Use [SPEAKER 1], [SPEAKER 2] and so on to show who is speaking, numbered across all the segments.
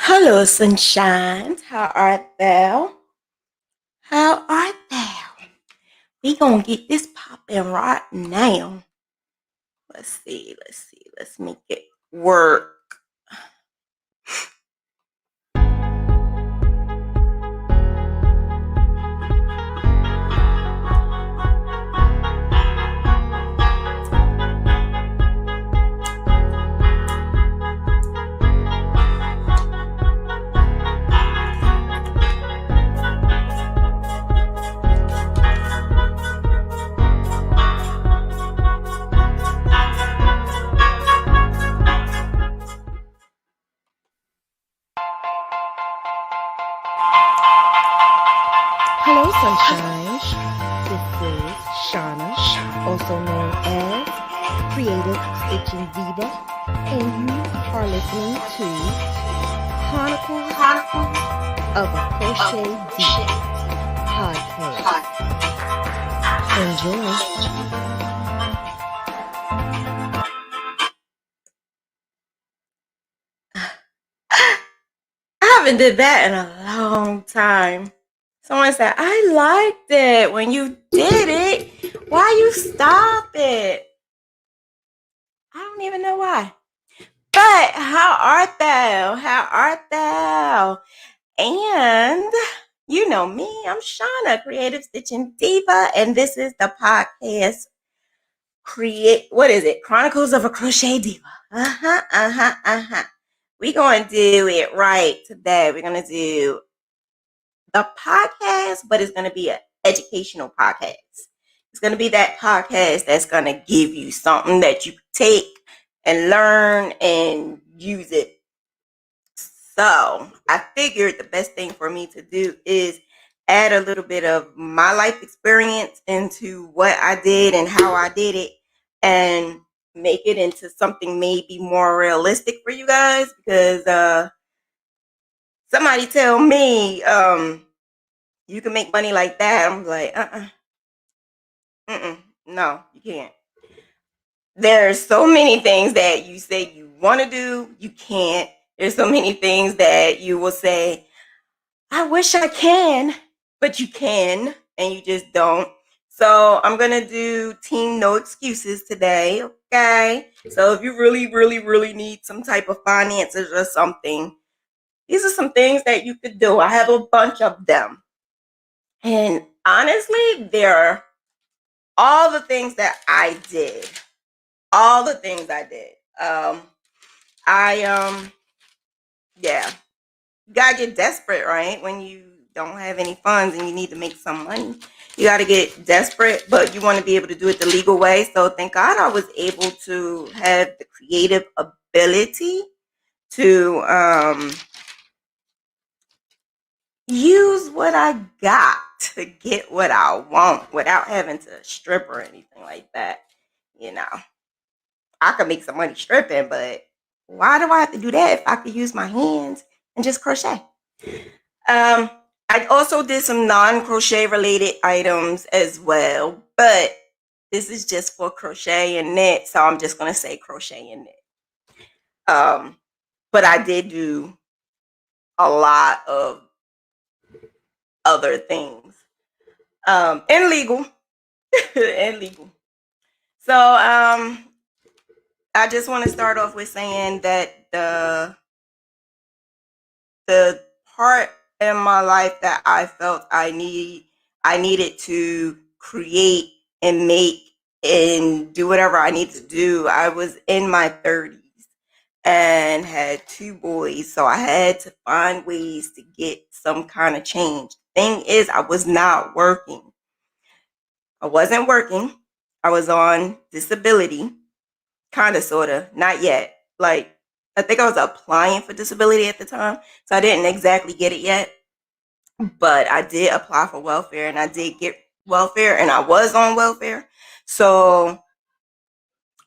[SPEAKER 1] Hello, sunshine. How art thou? How art thou? We gonna get this popping right now. Let's see. Let's make it work.
[SPEAKER 2] Hello, sunshine. This is Shauna, also known as Creative Stitching Diva, and you are listening to Chronicles of a Crochet Diva podcast. Enjoy.
[SPEAKER 1] I haven't did that in a long time. Someone said, I liked it when you did it. Why you stop it? I don't even know why. But how art thou? How art thou? And you know me, I'm Shauna, Creative Stitching Diva, and this is the podcast Chronicles of a Crochet Diva. We're going to do it right today. We're going to do the podcast, but it's going to be an educational podcast. It's going to be that podcast that's going to give you something that you take and learn and use it. So I figured the best thing for me to do is add a little bit of my life experience into what I did and how I did it, and make it into something maybe more realistic for you guys, because somebody tell me you can make money like that. I'm like, no, you can't. There's so many things that you say you want to do, you can't. There's so many things that you will say, I wish I can, but you can, and you just don't. So I'm going to do Team No Excuses today, okay? So if you really need some type of finances or something, these are some things that you could do. I have a bunch of them. And honestly, they're all the things that I did. All the things I did. Yeah. You gotta get desperate, right? When you don't have any funds and you need to make some money, you gotta get desperate, but you want to be able to do it the legal way. So thank God I was able to have the creative ability to use what I got to get what I want without having to strip or anything like that. You know, I could make some money stripping, but why do I have to do that if I could use my hands and just crochet? I also did some non-crochet related items as well, but this is just for crochet and knit, so I'm just gonna say crochet and knit. But I did do a lot of other things, and legal, and legal. So I just want to start off with saying that the part in my life that I felt I needed to create and make and do whatever I need to do. I was in my 30s and had 2 boys, so I had to find ways to get some kind of change. Thing is, I was not working. I wasn't working. I was on disability, kind of, sort of, not yet. Like, I think I was applying for disability at the time, so I didn't exactly get it yet. But I did apply for welfare, and I did get welfare, and I was on welfare. So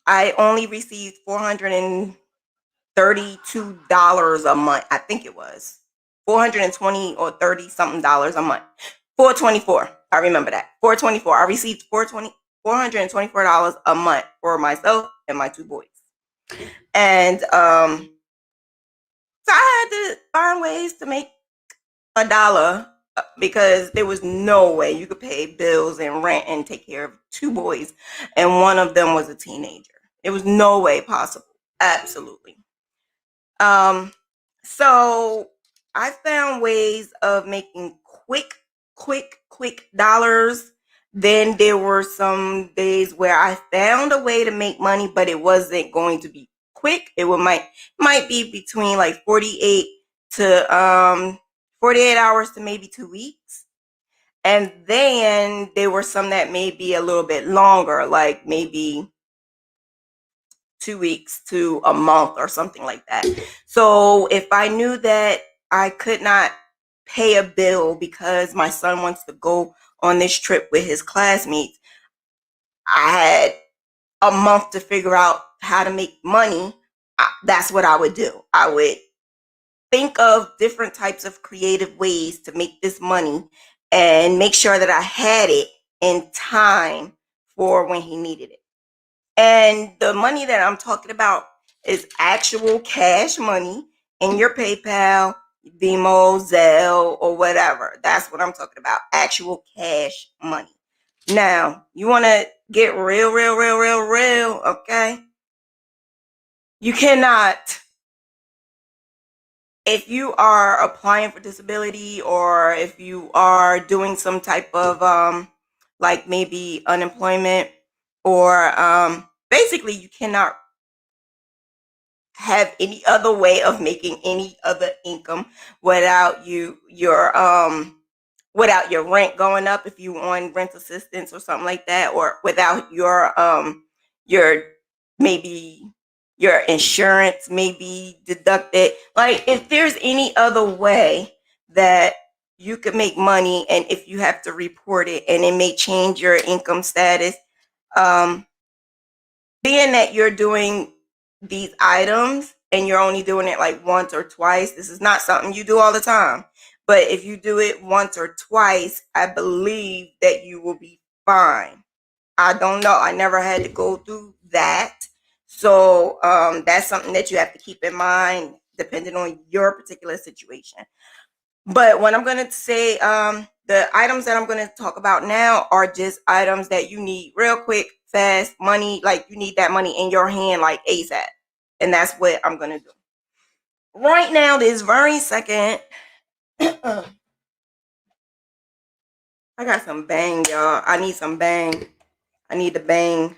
[SPEAKER 1] I only received $432 a month. I think it was 420 or 30 something dollars a month. 424. I remember that. 424. I received $424 a month for myself and my 2 boys. And so I had to find ways to make $1 because there was no way you could pay bills and rent and take care of two boys, and one of them was a teenager. There was no way possible. Absolutely. Um, so I found ways of making quick dollars. Then there were some days where I found a way to make money, but it wasn't going to be quick. It might be between like 48 hours to maybe 2 weeks. And then there were some that may be a little bit longer, like maybe 2 weeks to a month or something like that. So if I knew that I could not pay a bill because my son wants to go on this trip with his classmates, I had a month to figure out how to make money. That's what I would do. I would think of different types of creative ways to make this money and make sure that I had it in time for when he needed it. And the money that I'm talking about is actual cash money in your PayPal, Venmo, Zelle, or whatever. That's what I'm talking about. Actual cash money. Now, you want to get real, okay? You cannot, if you are applying for disability or if you are doing some type of like maybe unemployment or basically you cannot have any other way of making any other income without without your rent going up if you on rent assistance or something like that, or without your maybe your insurance may be deducted. Like if there's any other way that you could make money, and if you have to report it and it may change your income status, um being that you're doing these items and you're only doing it like once or twice, this is not something you do all the time. But if you do it once or twice, I believe that you will be fine. I don't know. I never had to go through that. So that's something that you have to keep in mind depending on your particular situation. But what I'm going to say, the items that I'm going to talk about now are just items that you need real quick, fast money. Like you need that money in your hand, like ASAP. And that's what I'm going to do. Right now, this very second, I got some bang, y'all. I need some bang. I need the bang.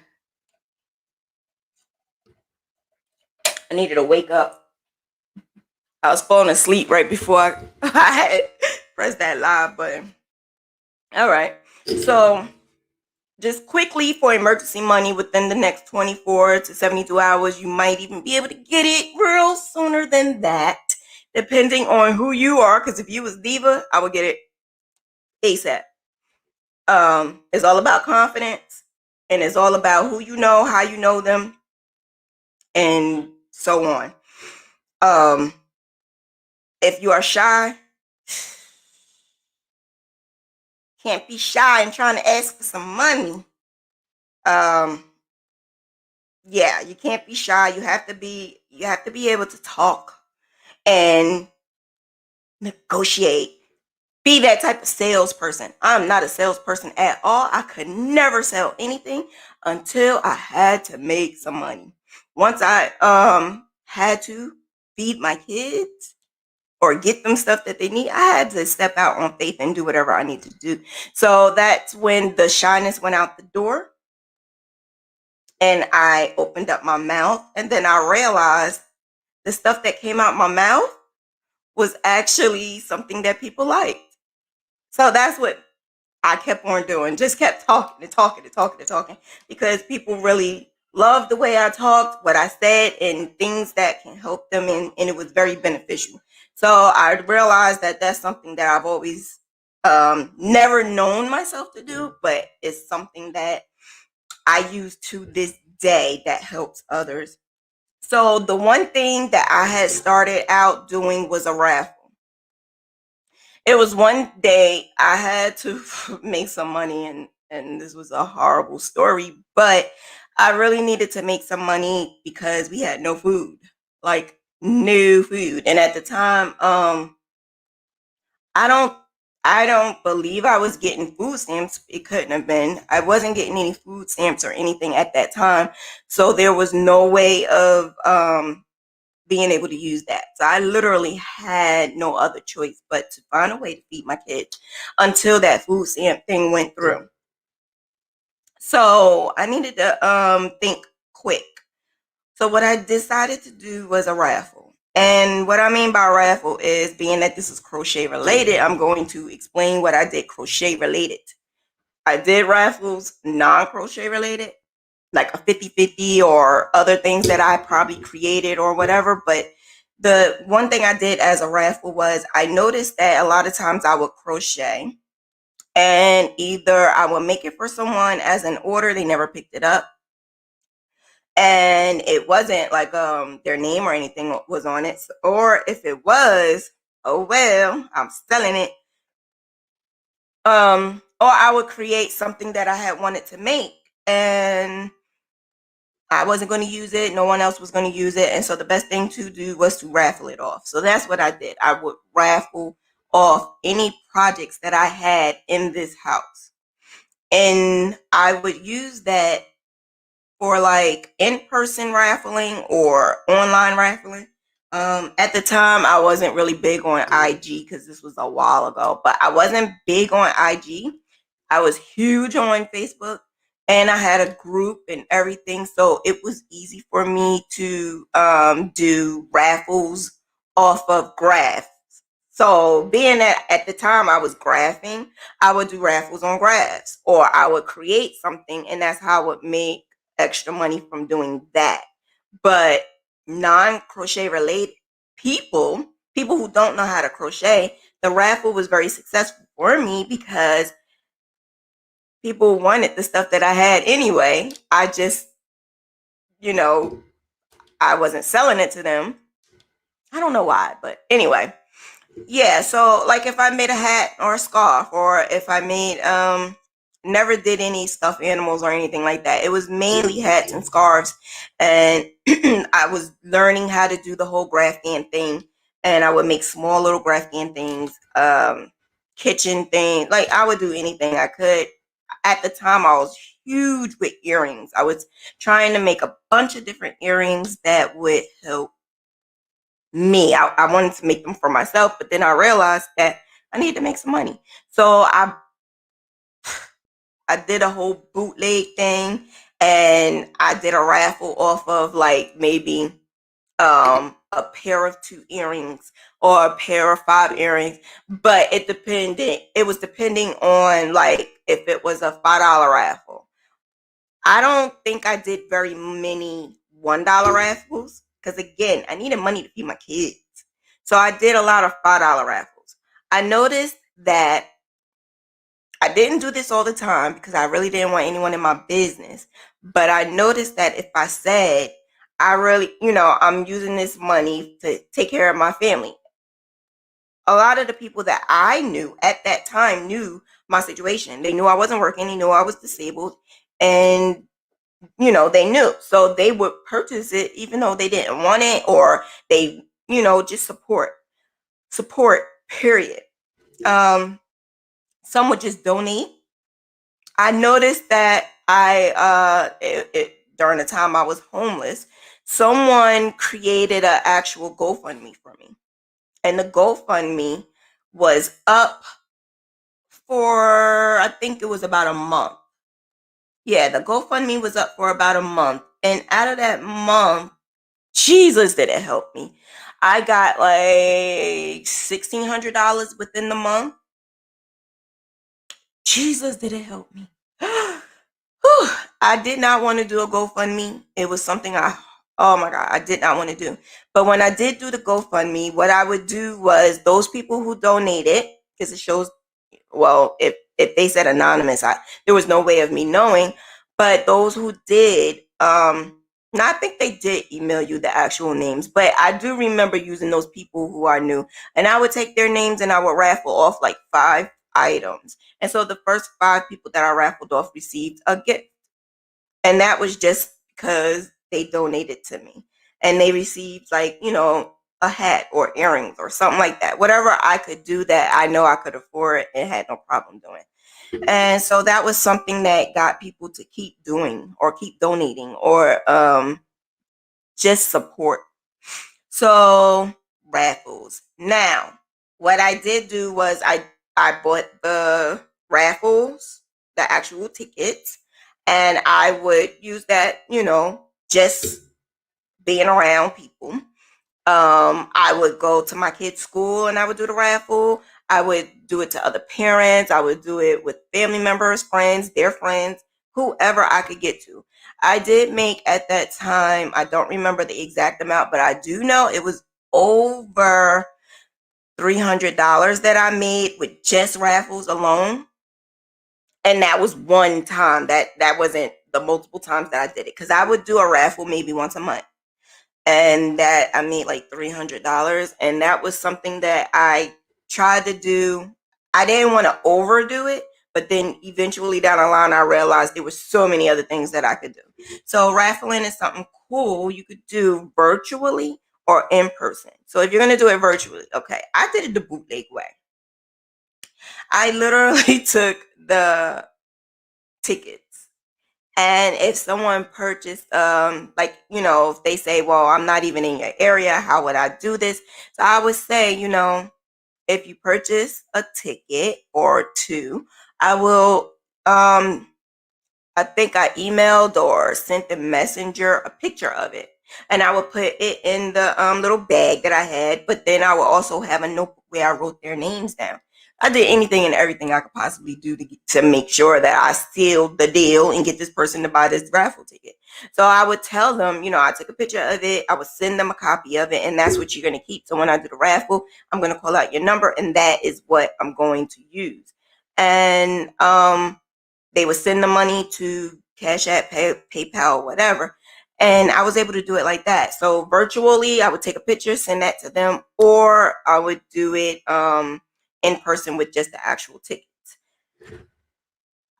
[SPEAKER 1] I needed to wake up. I was falling asleep right before I had pressed that live button. All right. So just quickly, for emergency money within the next 24 to 72 hours, you might even be able to get it real sooner than that, depending on who you are. Because if you was Diva, I would get it ASAP. It's all about confidence, and it's all about who you know, how you know them, and so on. If you are shy, can't be shy and trying to ask for some money. Yeah, you can't be shy. You have to be able to talk and negotiate. Be that type of salesperson. I'm not a salesperson at all. I could never sell anything until I had to make some money. Once I had to feed my kids or get them stuff that they need, I had to step out on faith and do whatever I need to do. So that's when the shyness went out the door. And I opened up my mouth, and then I realized the stuff that came out my mouth was actually something that people liked. So that's what I kept on doing. Just kept talking and talking and talking and talking, because people really loved the way I talked, what I said, and things that can help them, and it was very beneficial. So I realized that that's something that I've always never known myself to do, but it's something that I use to this day that helps others. So the one thing that I had started out doing was a raffle. It was one day I had to make some money, and this was a horrible story, but I really needed to make some money because we had no food. Like new food. And at the time, I don't I don't believe I was getting food stamps. It couldn't have been. I wasn't getting any food stamps or anything at that time. So there was no way of being able to use that. So I literally had no other choice but to find a way to feed my kids until that food stamp thing went through. So I needed to think quick. So what I decided to do was a raffle. And what I mean by raffle is, being that this is crochet related, I'm going to explain what I did crochet related. I did raffles non-crochet related, like a 50-50 or other things that I probably created or whatever. But the one thing I did as a raffle was, I noticed that a lot of times I would crochet and either I would make it for someone as an order, they never picked it up, and it wasn't like their name or anything was on it, or if it was, oh well, I'm selling it. Or I would create something that I had wanted to make, and I wasn't going to use it, no one else was going to use it, and so the best thing to do was to raffle it off. So that's what I did. I would raffle off any projects that I had in this house, and I would use that for like in-person raffling or online raffling. At the time, I wasn't really big on IG because this was a while ago, but I wasn't big on IG. I was huge on Facebook, and I had a group and everything, so it was easy for me to do raffles off of graphs. So being that at the time I was graphing, I would do raffles on graphs, or I would create something, and that's how I would make extra money from doing that. But non-crochet related people who don't know how to crochet, the raffle was very successful for me because people wanted the stuff that I had anyway. I just, you know, I wasn't selling it to them. I don't know why, but anyway. Yeah, so like if I made a hat or a scarf, or if I made never did any stuffed animals or anything like that. It was mainly hats and scarves, and I was learning how to do the whole grafting thing, and I would make small little grafting things, kitchen things. Like I would do anything I could. At the time I was huge with earrings. I was trying to make a bunch of different earrings that would help me. I wanted to make them for myself, but then I realized that I need to make some money. So I did a whole bootleg thing, and I did a raffle off of like maybe a pair of 2 earrings or a pair of 5 earrings, but it was depending on like if it was a $5 raffle. I don't think I did very many $1 raffles because, again, I needed money to feed my kids. So I did a lot of $5 raffles. I noticed that I didn't do this all the time because I really didn't want anyone in my business. But I noticed that if I said, I really, I'm using this money to take care of my family, a lot of the people that I knew at that time knew my situation. They knew I wasn't working, they knew I was disabled, and they knew. So they would purchase it even though they didn't want it, or they, just support, period. Some would just donate. I noticed that during the time I was homeless, someone created an actual GoFundMe for me. And the GoFundMe was up for, I think it was about a month. Yeah, the GoFundMe was up for about a month. And out of that month, Jesus, did it help me. I got like $1,600 within the month. Jesus, did it help me. I did not want to do a GoFundMe. It was something oh my God, I did not want to do. But when I did do the GoFundMe, what I would do was, those people who donated, because it shows, well, if they said anonymous, there was no way of me knowing. But those who did, I think they did email you the actual names, but I do remember using those people who are new, and I would take their names and I would raffle off like 5 items. And so the first 5 people that I raffled off received a gift, and that was just because they donated to me. and they received like, a hat or earrings or something like that. Whatever I could do that I know I could afford and had no problem doing. And so that was something that got people to keep doing or keep donating or just support. So raffles. Now, what I did do was I bought the raffles, the actual tickets, and I would use that, just being around people. I would go to my kids' school and I would do the raffle. I would do it to other parents. I would do it with family members, friends, their friends, whoever I could get to. I did make at that time, I don't remember the exact amount, but I do know it was over $300 that I made with just raffles alone. And that was one time. That wasn't the multiple times that I did it, because I would do a raffle maybe once a month, and that I made like $300. And that was something that I tried to do. I didn't want to overdo it, but then eventually down the line I realized there were so many other things that I could do. So raffling is something cool you could do virtually or in person. So if you're going to do it virtually, okay, I did it the bootleg way. I literally took the tickets, and if someone purchased, like, if they say, well, I'm not even in your area, how would I do this? So I would say, if you purchase a ticket or two, I will, I think I emailed or sent the messenger a picture of it. And I would put it in the little bag that I had, but then I would also have a notebook where I wrote their names down. I did anything and everything I could possibly do to make sure that I sealed the deal and get this person to buy this raffle ticket. So I would tell them, I took a picture of it. I would send them a copy of it, and that's what you're going to keep. So when I do the raffle, I'm going to call out your number, and that is what I'm going to use. And they would send the money to Cash App, PayPal, whatever. And I was able to do it like that. So virtually, I would take a picture, send that to them, or I would do it in person with just the actual tickets.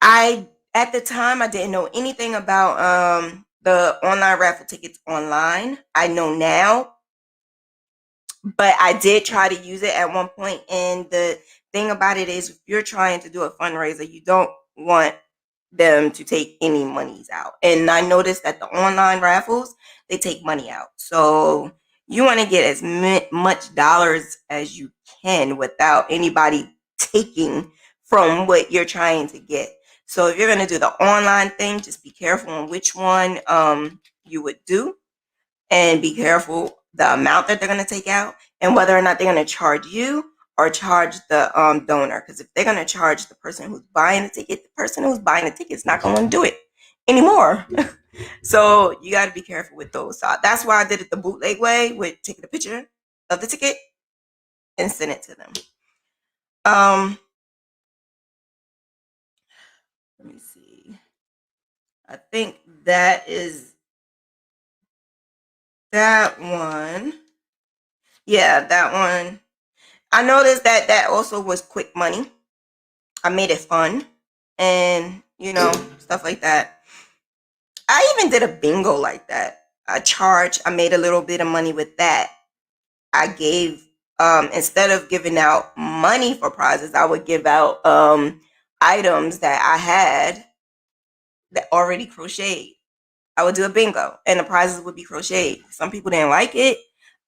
[SPEAKER 1] At the time, I didn't know anything about the online raffle tickets online. I know now, but I did try to use it at one point. And the thing about it is, if you're trying to do a fundraiser, you don't want them to take any monies out. And I noticed that the online raffles, they take money out. So you want to get as much dollars as you can without anybody taking from what you're trying to get. So if you're going to do the online thing, just be careful on which one you would do, and be careful the amount that they're going to take out, and whether or not they're going to charge you or charge the donor. Because if they're going to charge the person who's buying the ticket, the person who's buying the ticket is not going to do it anymore. So you got to be careful with those. So that's why I did it the bootleg way, with taking a picture of the ticket and send it to them. Let me see. I think that is that one. Yeah, that one. I noticed that that also was quick money. I made it fun, and stuff like that. I even did a bingo like that. I made a little bit of money with that. I gave, instead of giving out money for prizes, I would give out items that I had that already crocheted. I would do a bingo, and the prizes would be crocheted. Some people didn't like it.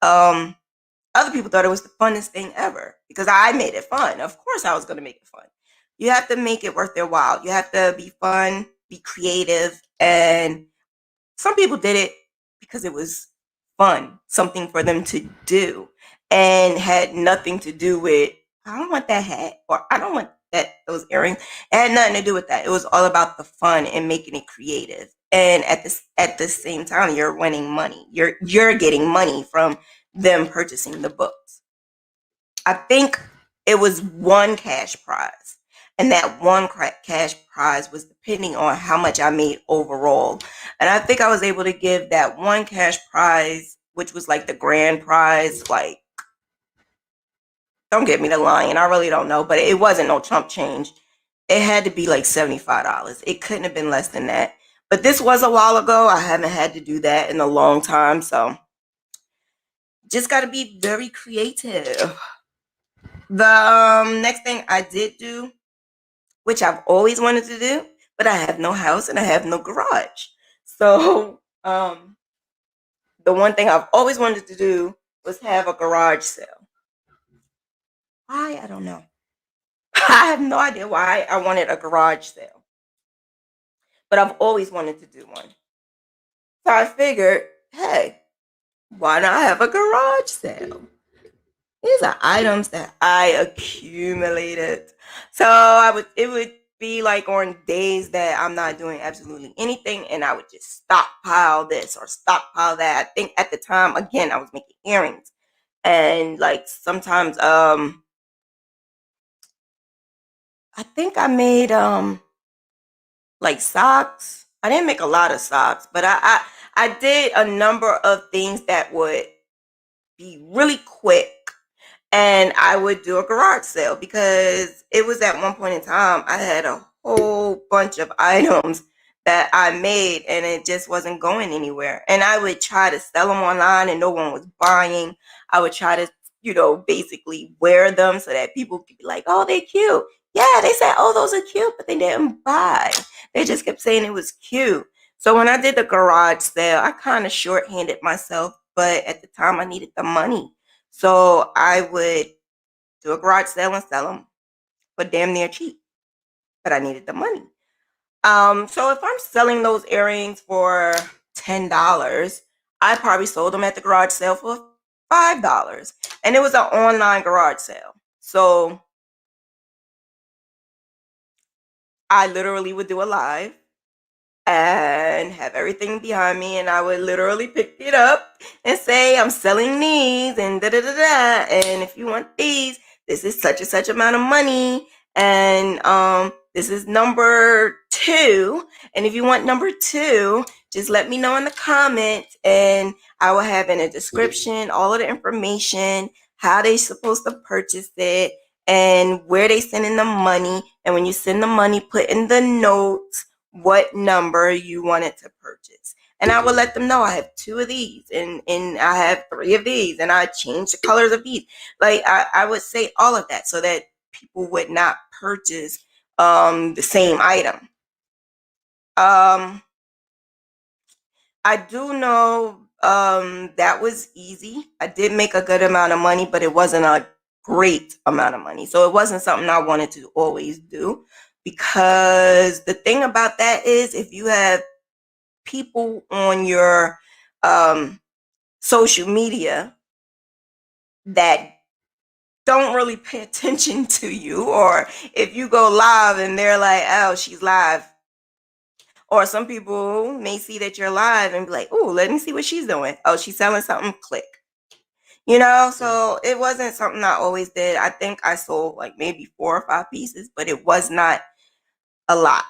[SPEAKER 1] Other people thought it was the funnest thing ever because I made it fun. Of course, I was going to make it fun. You have to make it worth their while. You have to be fun, be creative, and some people did it because it was fun, something for them to do, and had nothing to do with, I don't want that hat, or I don't want those earrings. It had nothing to do with that. It was all about the fun and making it creative. And at the same time, you're winning money. You're getting money from them purchasing the books. I think it was one cash prize, and that one cash prize was depending on how much I made overall. And I think I was able to give that one cash prize, which was like the grand prize, like, don't get me to lying, I really don't know, but it wasn't no chump change. It had to be like $75. It couldn't have been less than that. But this was a while ago. I haven't had to do that in a long time, so just got to be very creative. The next thing I did do, which I've always wanted to do, but I have no house and I have no garage. So the one thing I've always wanted to do was have a garage sale. Why? I don't know. I have no idea why I wanted a garage sale, but I've always wanted to do one. So I figured, hey, why not have a garage sale? These are items that I accumulated. So it would be like on days that I'm not doing absolutely anything and I would just stockpile this or stockpile that. I think at the time, again, I was making earrings. And like sometimes I think I made like socks. I didn't make a lot of socks, but I did a number of things that would be really quick, and I would do a garage sale because it was at one point in time I had a whole bunch of items that I made and it just wasn't going anywhere. And I would try to sell them online and no one was buying. I would try to, basically wear them so that people could be like, oh, they're cute. Yeah, they said, oh, those are cute, but they didn't buy. They just kept saying it was cute. So when I did the garage sale, I kind of shorthanded myself, but at the time I needed the money. So I would do a garage sale and sell them for damn near cheap, but I needed the money. So if I'm selling those earrings for $10, I probably sold them at the garage sale for $5, and it was an online garage sale. So I literally would do a live and have everything behind me, and I would literally pick it up and say, I'm selling these and da da da da, and if you want these, this is such and such amount of money, and this is number 2, and if you want number 2, just let me know in the comments, and I will have in a description all of the information, how they supposed to purchase it, and where they sending the money, and when you send the money, put in the notes what number you wanted to purchase. And I would let them know I have 2 of these and I have 3 of these and I change the colors of these. Like I would say all of that so that people would not purchase the same item. I do know that was easy. I did make a good amount of money, but it wasn't a great amount of money. So it wasn't something I wanted to always do, because the thing about that is if you have people on your social media that don't really pay attention to you, or if you go live and they're like, oh, she's live, or some people may see that you're live and be like, oh, let me see what she's doing. Oh, she's selling something, click. So it wasn't something I always did. I think I sold like maybe 4 or 5 pieces, but it was not a lot.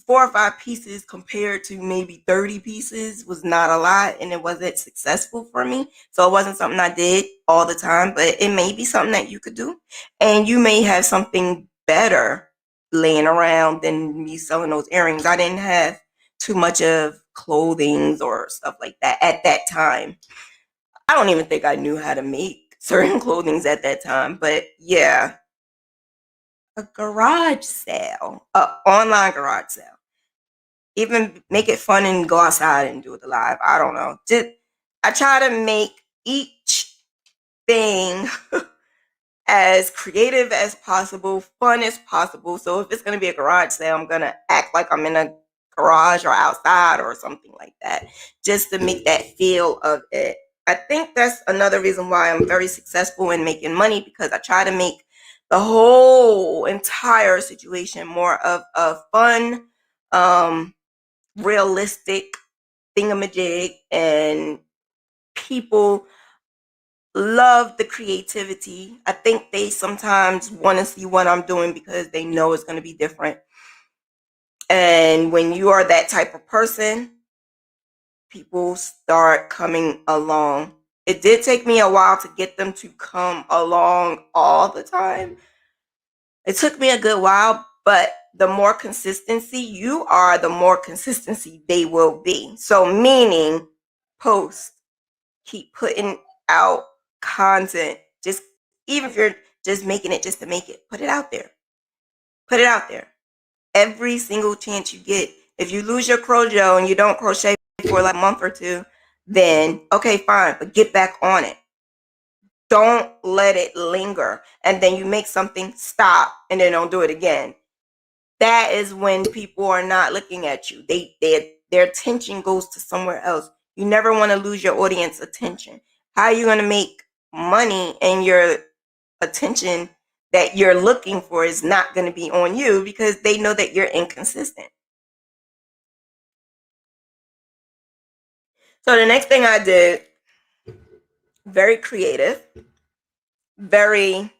[SPEAKER 1] 4 or 5 pieces compared to maybe 30 pieces was not a lot, and it wasn't successful for me. So it wasn't something I did all the time, but it may be something that you could do, and you may have something better laying around than me selling those earrings. I didn't have too much of clothing or stuff like that at that time. I don't even think I knew how to make certain clothings at that time, but yeah, a garage sale, a online garage sale. Even make it fun and go outside and do it live. I don't know. Just I try to make each thing as creative as possible, fun as possible. So if it's gonna be a garage sale, I'm gonna act like I'm in a garage or outside or something like that, just to make that feel of it. I think that's another reason why I'm very successful in making money, because I try to make the whole entire situation more of a fun, realistic thingamajig, and people love the creativity. I think they sometimes want to see what I'm doing because they know it's going to be different. And when you are that type of person, people start coming along. It did take me a while to get them to come along all the time. It took me a good while, but the more consistency you are, the more consistency they will be. So meaning post, keep putting out content. Just even if you're just making it just to make it, put it out there. Put it out there. Every single chance you get. If you lose your crochet and you don't crochet for like a month or two, then okay, fine, but get back on it. Don't let it linger. And then you make something, stop, and then don't do it again. That is when people are not looking at you. Their attention goes to somewhere else. You never want to lose your audience attention. How are you going to make money and your attention that you're looking for is not going to be on you because they know that you're inconsistent? So the next thing I did, very creative, very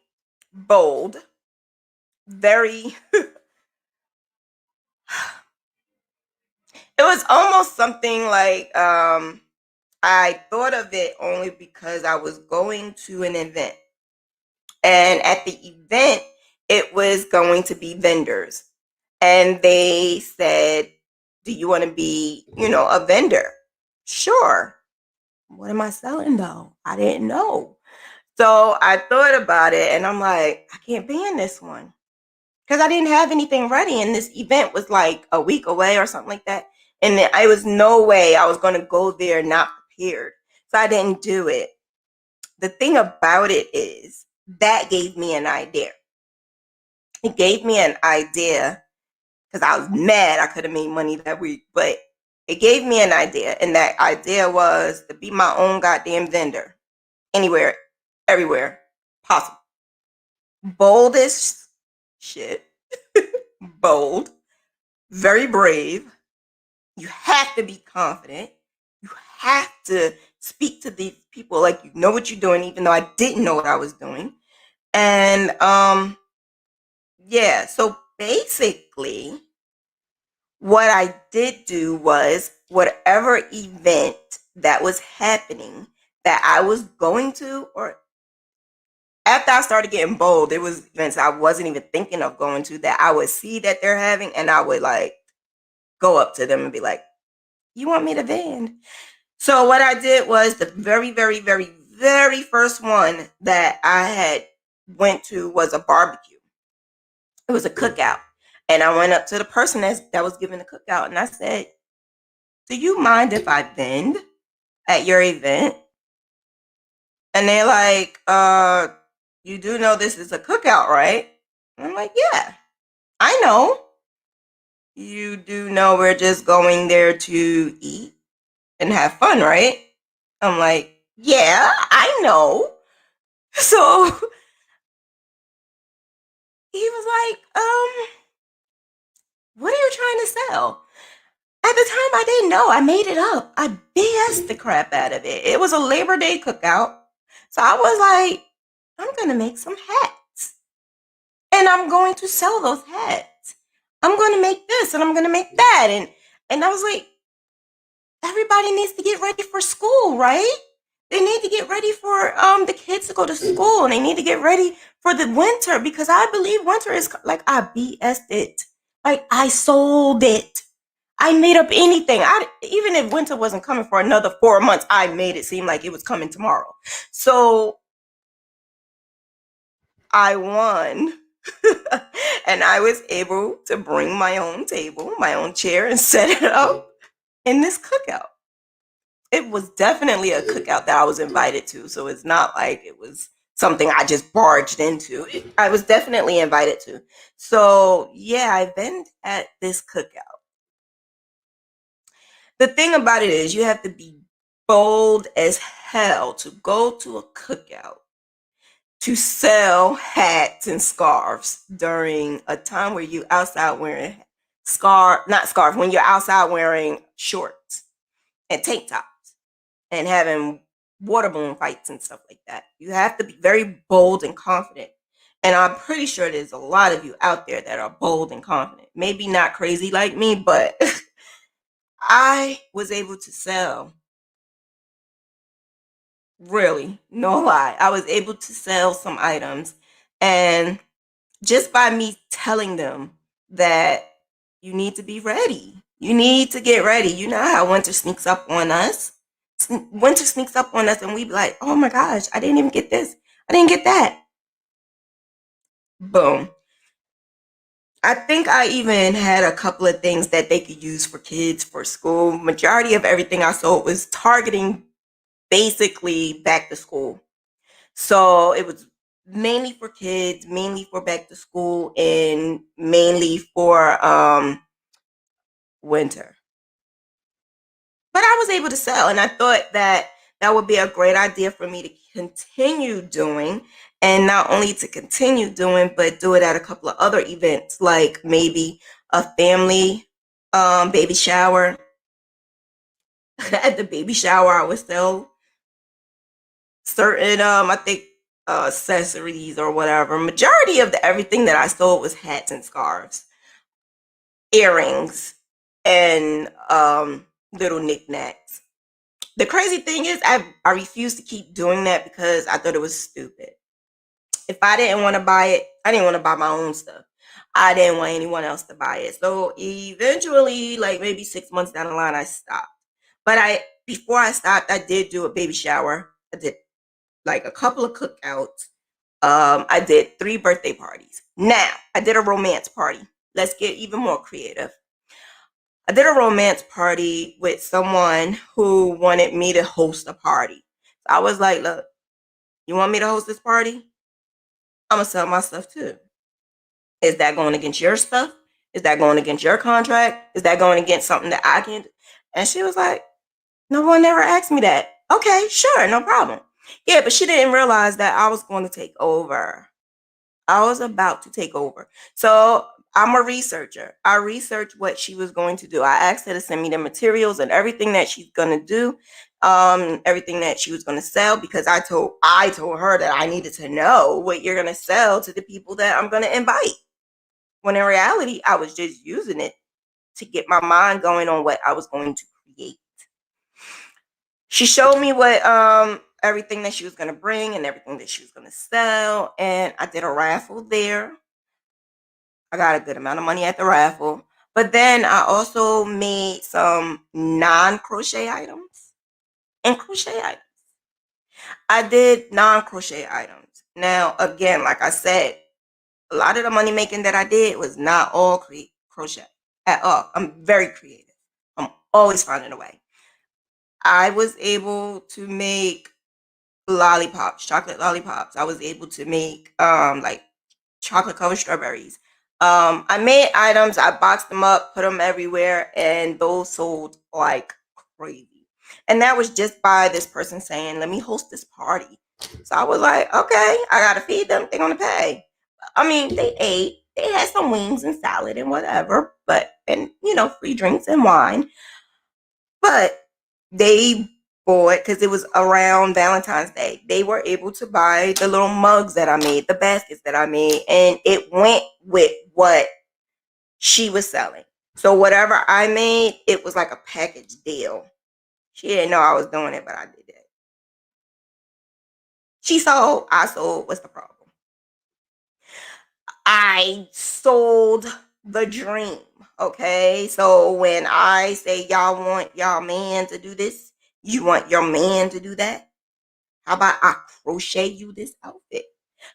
[SPEAKER 1] bold, very it was almost something like I thought of it only because I was going to an event. And at the event, it was going to be vendors. And they said, do you want to be, a vendor? Sure. What am I selling though? I didn't know. So I thought about it and I'm like, I can't be in this one because I didn't have anything ready. And this event was like a week away or something like that. And I was no way I was going to go there not prepared. So I didn't do it. The thing about it is that gave me an idea. It gave me an idea because I was mad I could have made money that week, but it gave me an idea. And that idea was to be my own goddamn vendor. Anywhere, everywhere possible. Bold as shit. Bold. Very brave. You have to be confident. You have to speak to these people like you know what you're doing, even though I didn't know what I was doing. And yeah, so basically what I did do was whatever event that was happening that I was going to, or after I started getting bold, it was events I wasn't even thinking of going to that I would see that they're having, and I would like go up to them and be like, you want me to vend? So what I did was the very, very, very, very first one that I had went to was a barbecue. It was a cookout. And I went up to the person that was giving the cookout and I said, do you mind if I vend at your event? And they're like, you do know this is a cookout, right? And I'm like, yeah, I know. You do know we're just going there to eat and have fun, right? I'm like, yeah, I know. So he was like, what are you trying to sell? At the time, I didn't know. I made it up. I BS'd the crap out of it. It was a Labor Day cookout. So I was like, I'm going to make some hats. And I'm going to sell those hats. I'm going to make this and I'm going to make that. And I was like, everybody needs to get ready for school, right? They need to get ready for the kids to go to school. And they need to get ready for the winter because I believe winter is like I BS'd it. Like I sold it. I made up anything. Even if winter wasn't coming for another 4 months, I made it seem like it was coming tomorrow. So I won. And I was able to bring my own table, my own chair, and set it up in this cookout. It was definitely a cookout that I was invited to. So it's not like it was something I just barged into. I was definitely invited to. So yeah, I've been at this cookout. The thing about it is you have to be bold as hell to go to a cookout to sell hats and scarves during a time where you outside wearing when you're outside wearing shorts and tank tops and having water balloon fights and stuff like that. You have to be very bold and confident. And I'm pretty sure there's a lot of you out there that are bold and confident. Maybe not crazy like me, but I was able to sell. Really, no lie. I was able to sell some items. And just by me telling them that you need to be ready, you need to get ready. You know how winter sneaks up on us. winter sneaks up on us and we be like, oh my gosh, I didn't even get this. I didn't get that. Boom. I think I even had a couple of things that they could use for kids for school. Majority of everything I sold was targeting basically back to school. So it was mainly for kids, mainly for back to school, and mainly for winter. But I was able to sell, and I thought that that would be a great idea for me to continue doing, and not only to continue doing, but do it at a couple of other events, like maybe a family baby shower. At the baby shower, I would sell certain I think accessories or whatever. Majority of the everything that I sold was hats and scarves, earrings, and little knickknacks. The crazy thing is, I refused to keep doing that because I thought it was stupid. If I didn't want to buy it, I didn't want to buy my own stuff. I didn't want anyone else to buy it. So eventually, like maybe 6 months down the line, I stopped. But I before I stopped, I did do a baby shower. I did like a couple of cookouts. I did 3 birthday parties. Now I did a romance party. Let's get even more creative. I did a romance party with someone who wanted me to host a party. So I was like, look, you want me to host this party? I'm going to sell my stuff too. Is that going against your stuff? Is that going against your contract? Is that going against something that I can do? And she was like, no one ever asked me that. Okay, sure, no problem. Yeah, but she didn't realize that I was going to take over. I was about to take over. So I'm a researcher. I researched what she was going to do. I asked her to send me the materials and everything that she's gonna do, everything that she was gonna sell, because I told her that I needed to know what you're gonna sell to the people that I'm gonna invite. When in reality, I was just using it to get my mind going on what I was going to create. She showed me what everything that she was gonna bring and everything that she was gonna sell, and I did a raffle there. I got a good amount of money at the raffle. But then I also made some non-crochet items and crochet items. I did non-crochet items. Now, again, like I said, a lot of the money making that I did was not all crochet at all. I'm very creative. I'm always finding a way. I was able to make lollipops, chocolate lollipops. I was able to make like chocolate covered strawberries. I made items, I boxed them up, put them everywhere, and those sold like crazy. And that was just by this person saying, let me host this party. So I was like, okay, I gotta feed them, they're gonna pay. I mean, they ate, they had some wings and salad and whatever, but and free drinks and wine. But they bought, because it was around Valentine's Day, they were able to buy the little mugs that I made, the baskets that I made, and it went with what she was selling. So whatever I made, it was like a package deal. She didn't know I was doing it, but I did it. She sold, I sold. What's the problem? I sold the dream. Okay. So when I say y'all want y'all man to do this, you want your man to do that? How about I crochet you this outfit?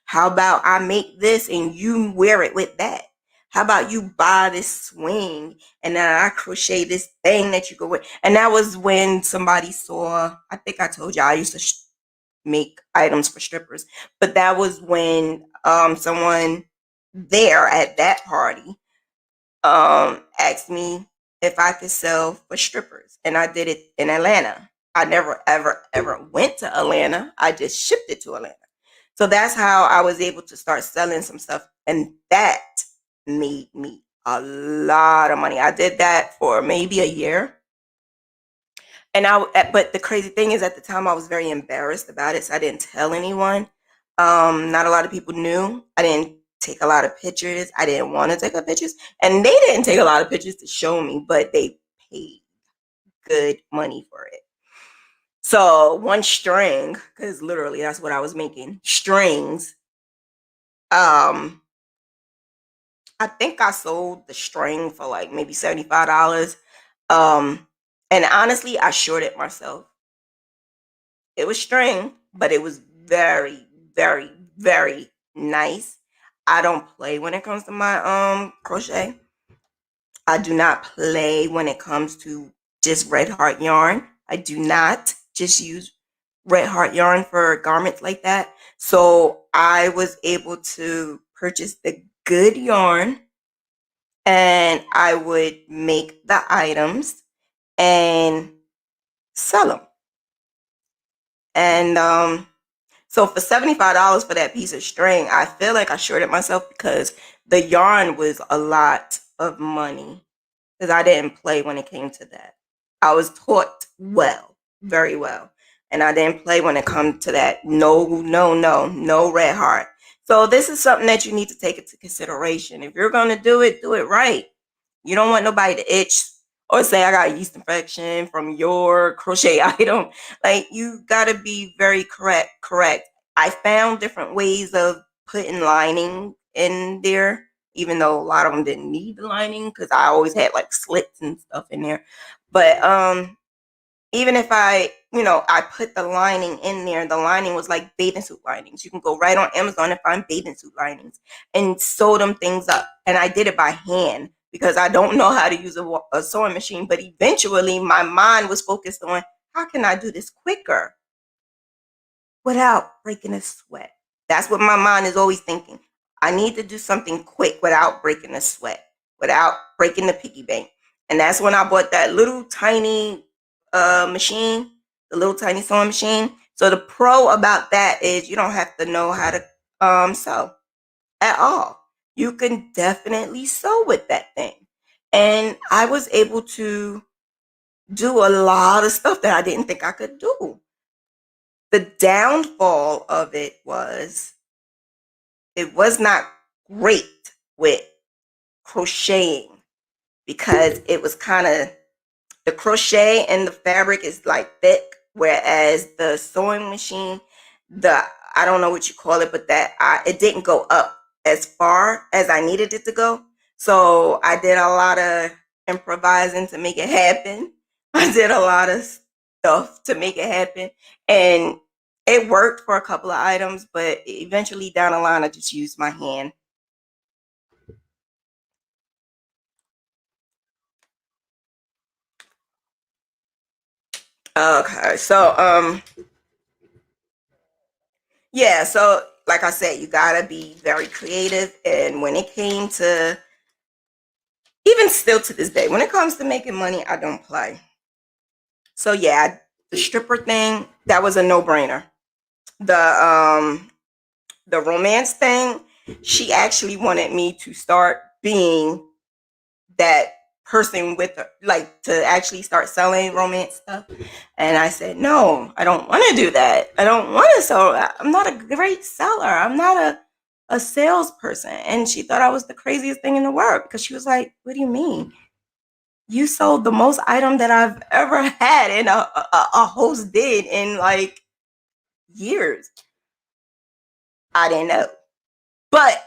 [SPEAKER 1] How about I make this and you wear it with that? How about you buy this swing and then I crochet this thing that you go with? And that was when somebody saw, I think I told you I used to make items for strippers, but that was when someone there at that party asked me if I could sell for strippers, and I did it in Atlanta. I never ever went to Atlanta. I just shipped it to Atlanta. So that's how I was able to start selling some stuff, and that made me a lot of money. I did that for maybe a year. And but the crazy thing is, at the time, I was very embarrassed about it, so I didn't tell anyone. Not a lot of people knew. I didn't take a lot of pictures. I didn't want to take a pictures, and they didn't take a lot of pictures to show me, but they paid good money for it. So one string, because literally that's what I was making, strings. Um, I think I sold the string for like maybe $75. Um, and honestly, I shorted myself. It was string, but it was very, very, very nice. I don't play when it comes to my crochet. I do not play when it comes to just red heart yarn. I do not just use red heart yarn for garments like that. So I was able to purchase the good yarn, and I would make the items and sell them. And so for $75 for that piece of string, I feel like I shorted myself because the yarn was a lot of money, because I didn't play when it came to that. I was taught well, very well. And I didn't play when it comes to that. No, no, no, no red heart. So this is something that you need to take into consideration. If you're going to do it right. You don't want nobody to itch or say I got yeast infection from your crochet item. Like, you got to be very correct. I found different ways of putting lining in there, even though a lot of them didn't need the lining because I always had like slits and stuff in there. But even if I put the lining in there, the lining was like bathing suit linings. You can go right on Amazon and find bathing suit linings and sew them things up. And I did it by hand because I don't know how to use a sewing machine. But eventually my mind was focused on, how can I do this quicker without breaking a sweat? That's what my mind is always thinking. I need to do something quick without breaking a sweat, without breaking the piggy bank. And that's when I bought that little tiny machine, the little tiny sewing machine. So the pro about that is you don't have to know how to sew at all. You can definitely sew with that thing. And I was able to do a lot of stuff that I didn't think I could do. The downfall of it was not great with crocheting because it was kind of, the crochet and the fabric is like thick, whereas the sewing machine, the I don't know what you call it, but it didn't go up as far as I needed it to go. So I did a lot of improvising to make it happen. I did a lot of stuff to make it happen, and it worked for a couple of items, but eventually down the line I just used my hand. Okay, so yeah, so like I said, you gotta be very creative. And when it came to, even still to this day, when it comes to making money, I don't play. So yeah, the stripper thing, that was a no-brainer. The romance thing, she actually wanted me to start being that person with her, like to actually start selling romance stuff. And I said, no, I don't want to do that. I don't want to sell. I'm not a great seller. I'm not a salesperson. And she thought I was the craziest thing in the world because she was like, what do you mean? You sold the most item that I've ever had, and a host did in like years. I didn't know. But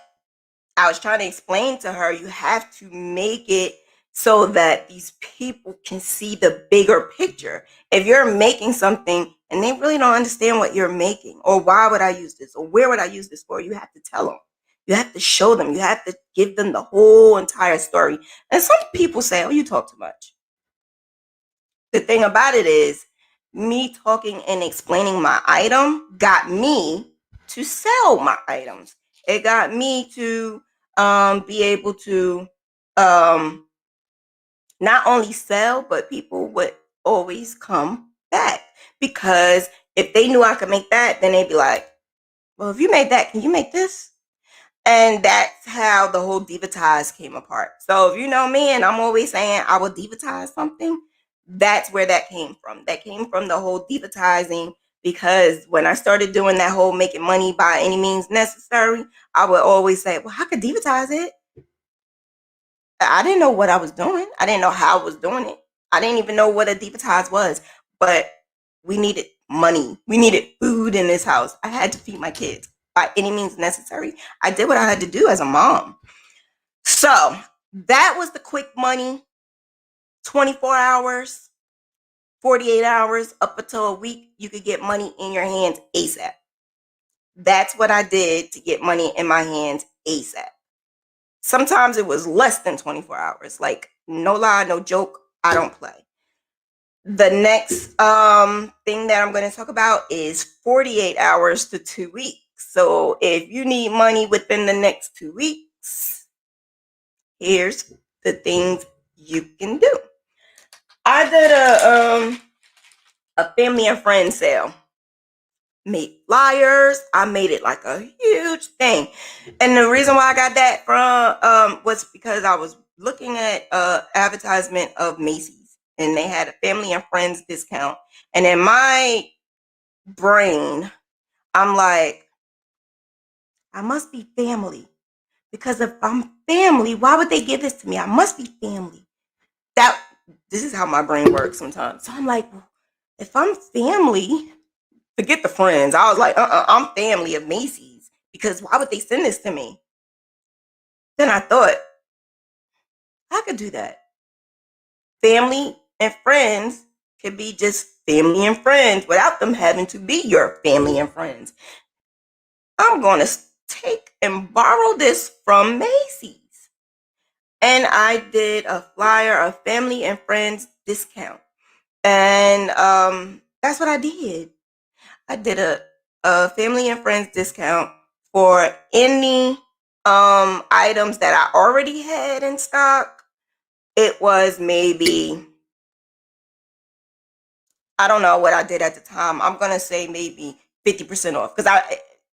[SPEAKER 1] I was trying to explain to her, you have to make it so that these people can see the bigger picture. If you're making something and they really don't understand what you're making, or why would I use this, or where would I use this for, you have to tell them. You have to show them. You have to give them the whole entire story. And some people say, oh, you talk too much. The thing about it is, me talking and explaining my item got me to sell my items. It got me to be able to um, not only sell, but people would always come back. Because if they knew I could make that, then they'd be like, well, if you made that, can you make this? And that's how the whole Divatize came apart. So if you know me and I'm always saying I will Divatize something, that's where that came from. That came from the whole Divatizing, because when I started doing that whole making money by any means necessary, I would always say, well, I could Divatize it. I didn't know what I was doing. I didn't know how I was doing it. I didn't even know what a Divatize was. But we needed money. We needed food in this house. I had to feed my kids by any means necessary. I did what I had to do as a mom. So that was the quick money, 24 hours. 48 hours up until a week, you could get money in your hands ASAP. That's what I did to get money in my hands ASAP. Sometimes it was less than 24 hours. Like, no lie, no joke, I don't play. The next thing that I'm going to talk about is 48 hours to 2 weeks. So if you need money within the next 2 weeks, here's the things you can do. I did a family and friends sale. Made flyers. I made it like a huge thing. And the reason why I got that from was because I was looking at advertisement of Macy's, and they had a family and friends discount. And in my brain, I'm like, I must be family, because if I'm family, why would they give this to me? I must be family. That This is how my brain works sometimes. So I'm like, well, if I'm family, forget the friends. I was like, I'm family of Macy's, because why would they send this to me? Then I thought, I could do that. Family and friends could be just family and friends without them having to be your family and friends. I'm going to take and borrow this from Macy's. And I did a flyer, a family and friends discount. And that's what I did. I did a family and friends discount for any items that I already had in stock. It was maybe, I don't know what I did at the time. I'm gonna say maybe 50% off, because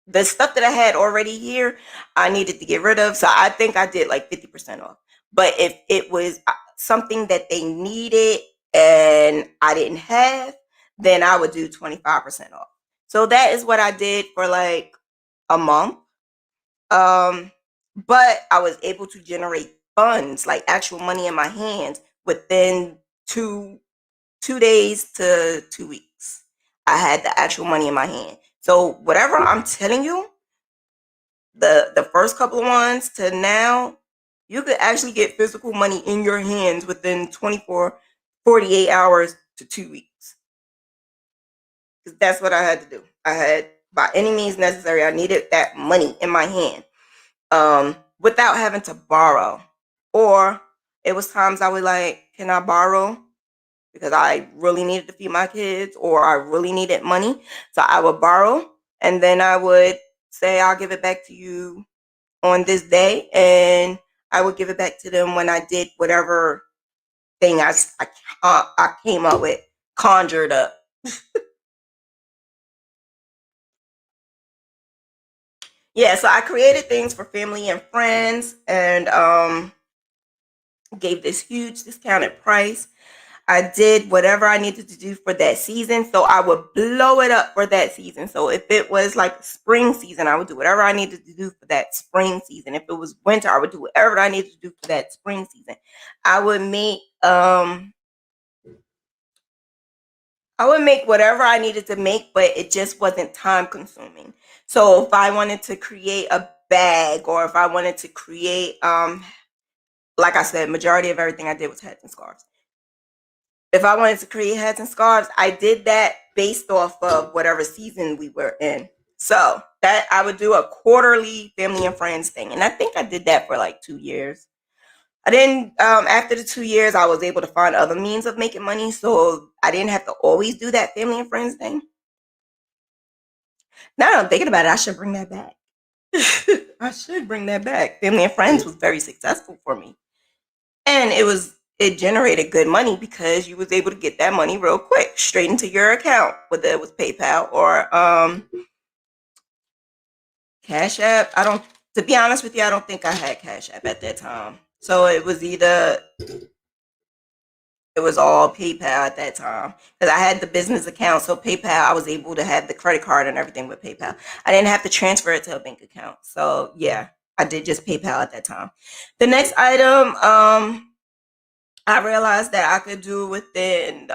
[SPEAKER 1] the stuff that I had already here, I needed to get rid of. So I think I did like 50% off. But if it was something that they needed and I didn't have, then I would do 25% off. So that is what I did for like a month. But I was able to generate funds, like actual money in my hands, within two days to 2 weeks. I had the actual money in my hand. So whatever I'm telling you, the first couple of ones to now, you could actually get physical money in your hands within 48 hours to 2 weeks. Because that's what I had to do. I had, by any means necessary, I needed that money in my hand, without having to borrow. Or it was times I would like, can I borrow? Because I really needed to feed my kids, or I really needed money. So I would borrow, and then I would say, I'll give it back to you on this day. And I would give it back to them when I did whatever thing I came up with, conjured up. Yeah, so I created things for family and friends, and gave this huge discounted price. I did whatever I needed to do for that season. So I would blow it up for that season. So if it was like spring season, I would do whatever I needed to do for that spring season. If it was winter, I would do whatever I needed to do for that spring season. I would make whatever I needed to make, but it just wasn't time consuming. So if I wanted to create a bag, or if I wanted to create like I said, majority of everything I did was hats and scarves. If I wanted to create hats and scarves, I did that based off of whatever season we were in. So that I would do a quarterly family and friends thing. And I think I did that for like 2 years. I didn't, after the 2 years, I was able to find other means of making money. So I didn't have to always do that family and friends thing. Now that I'm thinking about it, I should bring that back. I should bring that back. Family and friends was very successful for me. And it generated good money, because you was able to get that money real quick straight into your account, whether it was PayPal or Cash App. To be honest with you, I don't think I had Cash App at that time. So it was all PayPal at that time, because I had the business account. So PayPal, I was able to have the credit card and everything with PayPal. I didn't have to transfer it to a bank account. So yeah, I did just PayPal at that time. The next item, I realized that I could do within,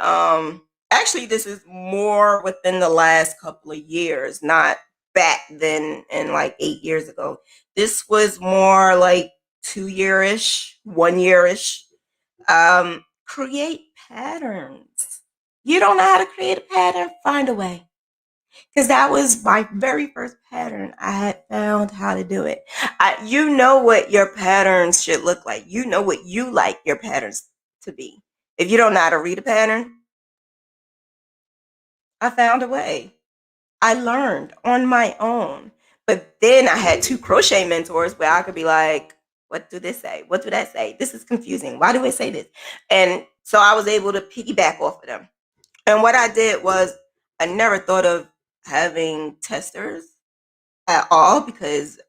[SPEAKER 1] actually, this is more within the last couple of years, not back then and like 8 years ago. This was more like 2 year-ish, 1 year-ish. Create patterns. You don't know how to create a pattern? Find a way. Because that was my very first pattern. I had found how to do it. You know what your patterns should look like. You know what you like your patterns to be. If you don't know how to read a pattern, I found a way. I learned on my own. But then I had two crochet mentors where I could be like, what do this say? What do that say? This is confusing. Why do it say this? And so I was able to piggyback off of them. And what I did was I never thought of having testers at all because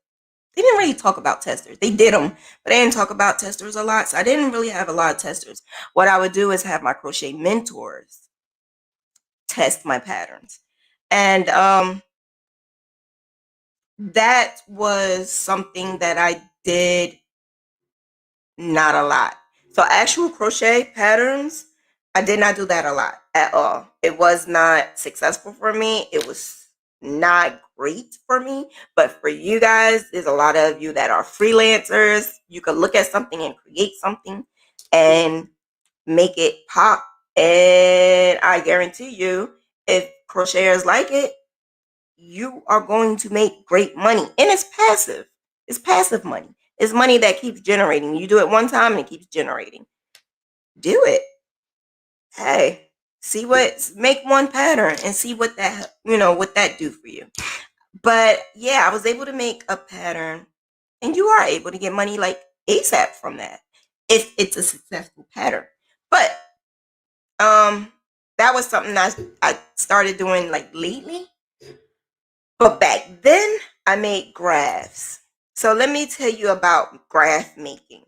[SPEAKER 1] they didn't really talk about testers. They did them, but they didn't talk about testers a lot. So I didn't really have a lot of testers. What I would do is have my crochet mentors test my patterns. And that was something that I did not a lot. So actual crochet patterns, I did not do that a lot at all. It was not successful for me. It was not great for me. But for you guys, there's a lot of you that are freelancers. You could look at something and create something and make it pop. And I guarantee you, if crocheters like it, you are going to make great money. And it's passive. It's passive money. It's money that keeps generating. You do it one time and it keeps generating. Do it. Hey, make one pattern and see what that, what that do for you. But yeah, I was able to make a pattern and you are able to get money like ASAP from that if it's a successful pattern. But that was something I started doing like lately. But back then I made graphs. So let me tell you about graph making.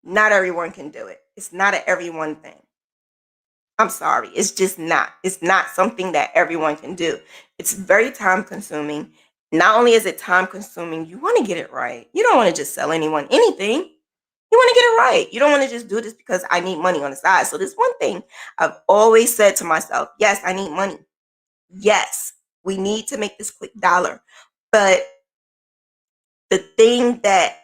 [SPEAKER 1] Not everyone can do it. It's not an everyone thing. I'm sorry. It's just not. It's not something that everyone can do. It's very time consuming. Not only is it time consuming, you want to get it right. You don't want to just sell anyone anything. You want to get it right. You don't want to just do this because I need money on the side. So this one thing I've always said to myself, yes, I need money. Yes, we need to make this quick dollar. But the thing that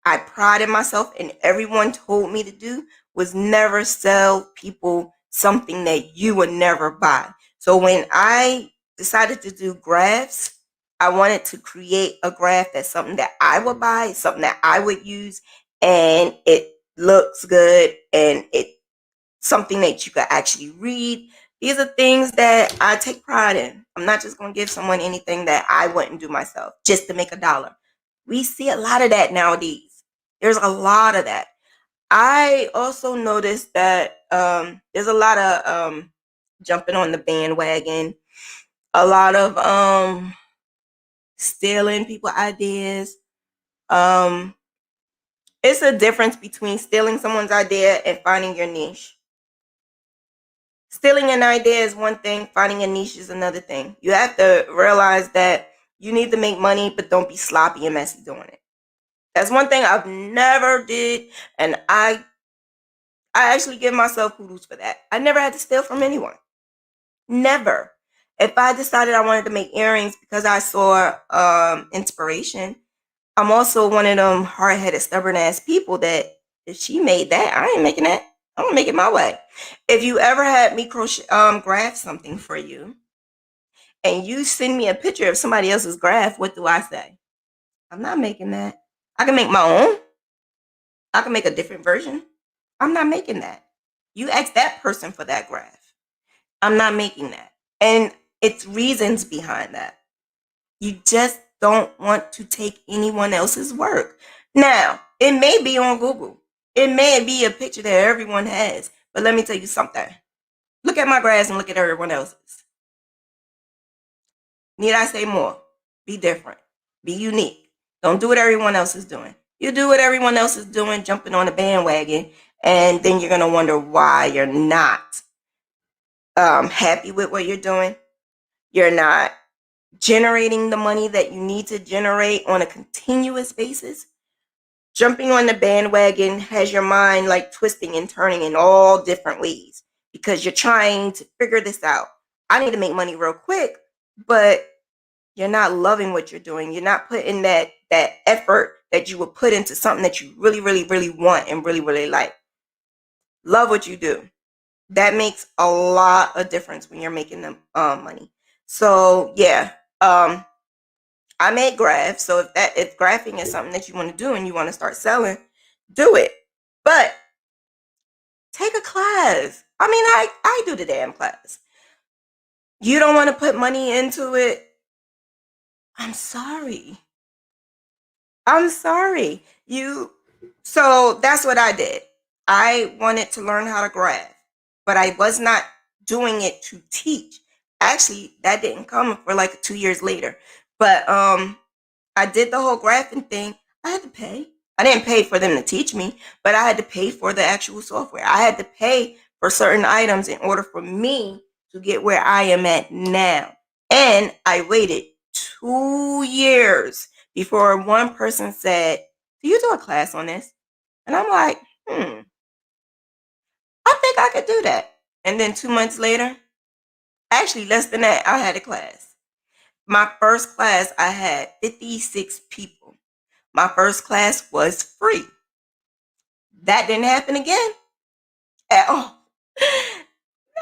[SPEAKER 1] I prided myself and everyone told me to do was never sell people something that you would never buy. So when I decided to do graphs, I wanted to create a graph that's something that I would buy, something that I would use, and it looks good and it's something that you could actually read. These are things that I take pride in. I'm not just going to give someone anything that I wouldn't do myself just to make a dollar. We see a lot of that nowadays. There's a lot of that. I also noticed that there's a lot of jumping on the bandwagon, a lot of stealing people ideas. It's a difference between stealing someone's idea and finding your niche. Stealing an idea is one thing, finding a niche is another thing. You have to realize that you need to make money, but don't be sloppy and messy doing it. That's one thing I've never did, and I actually give myself kudos for that. I never had to steal from anyone. Never. If I decided I wanted to make earrings because I saw inspiration, I'm also one of them hard-headed, stubborn-ass people that if she made that, I ain't making that. I'm gonna make it my way. If you ever had me crochet graph something for you, and you send me a picture of somebody else's graph, what do I say? I'm not making that. I can make my own. I can make a different version. I'm not making that. You ask that person for that graph. I'm not making that. And it's reasons behind that. You just don't want to take anyone else's work. Now, it may be on Google. It may be a picture that everyone has. But let me tell you something. Look at my graphs and look at everyone else's. Need I say more? Be different. Be unique. Don't do what everyone else is doing. You do what everyone else is doing, jumping on the bandwagon, and then you're going to wonder why you're not happy with what you're doing. You're not generating the money that you need to generate on a continuous basis. Jumping on the bandwagon has your mind like twisting and turning in all different ways because you're trying to figure this out. I need to make money real quick, but you're not loving what you're doing. You're not putting that effort that you would put into something that you really, really, really want and really, really like. Love what you do. That makes a lot of difference when you're making them money. So yeah, I made graphs. So if graphing is something that you want to do and you want to start selling, do it. But take a class. I mean, I do the damn class. You don't want to put money into it. I'm sorry. I'm sorry. So that's what I did. I wanted to learn how to graph, but I was not doing it to teach. Actually, that didn't come for like 2 years later. But I did the whole graphing thing. I had to pay. I didn't pay for them to teach me, but I had to pay for the actual software. I had to pay for certain items in order for me to get where I am at now. And I waited 2 years before one person said, "Do you do a class on this?" And I'm like, I think I could do that. And then 2 months later, actually less than that, I had a class. My first class, I had 56 people. My first class was free. That didn't happen again at all.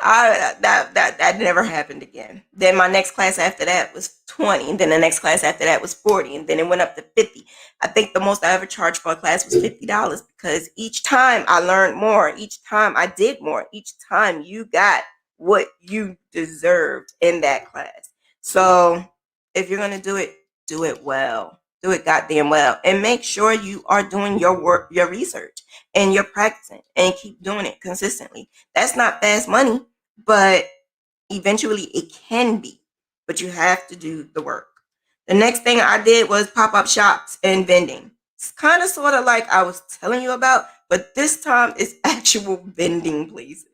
[SPEAKER 1] That never happened again. Then my next class after that was 20, and then the next class after that was 40, and then it went up to 50. I think the most I ever charged for a class was $50 because each time I learned more, each time I did more, each time you got what you deserved in that class. So if you're gonna do it well. Do it goddamn well. And make sure you are doing your work, your research, and you're practicing and keep doing it consistently. That's not fast money, but eventually it can be. But you have to do the work. The next thing I did was pop-up shops and vending. It's kind of sort of like I was telling you about, but this time it's actual vending places,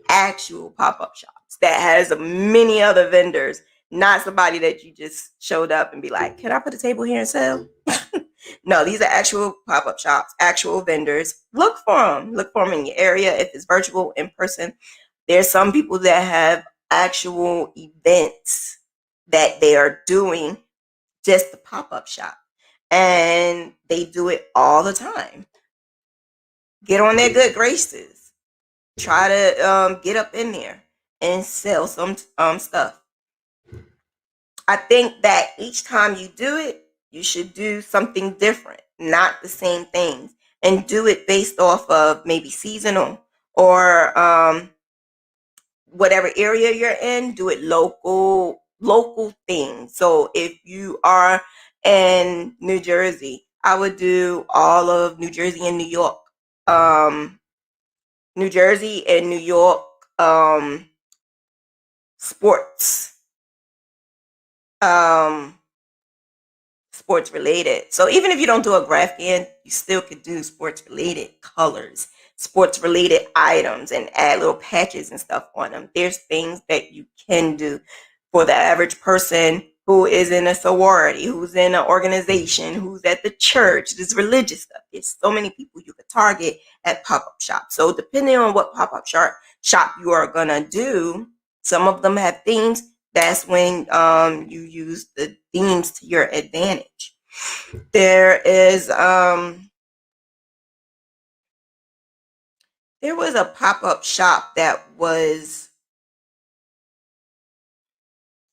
[SPEAKER 1] actual pop-up shops that has many other vendors, not somebody that you just showed up and be like, "Can I put a table here and sell?" No, these are actual pop-up shops, actual vendors. Look for them. Look for them in your area. If it's virtual, in person, there's some people that have actual events that they are doing just the pop-up shop, and they do it all the time. Get on their good graces. Try to get up in there and sell some stuff. I think that each time you do it, you should do something different, not the same things, and do it based off of maybe seasonal or whatever area you're in. Do it local things. So if you are in New Jersey, I would do all of New Jersey and New York. Um, New Jersey and New York sports. Um, Sports related. So even if you don't do a graphic, you still could do sports related colors, sports related items, and add little patches and stuff on them. There's things that you can do for the average person who is in a sorority, who's in an organization, who's at the church, this religious stuff. There's so many people you could target at pop-up shops. So depending on what pop-up shop you are gonna do, some of them have themes. That's when you use the themes to your advantage. There was a pop-up shop that was,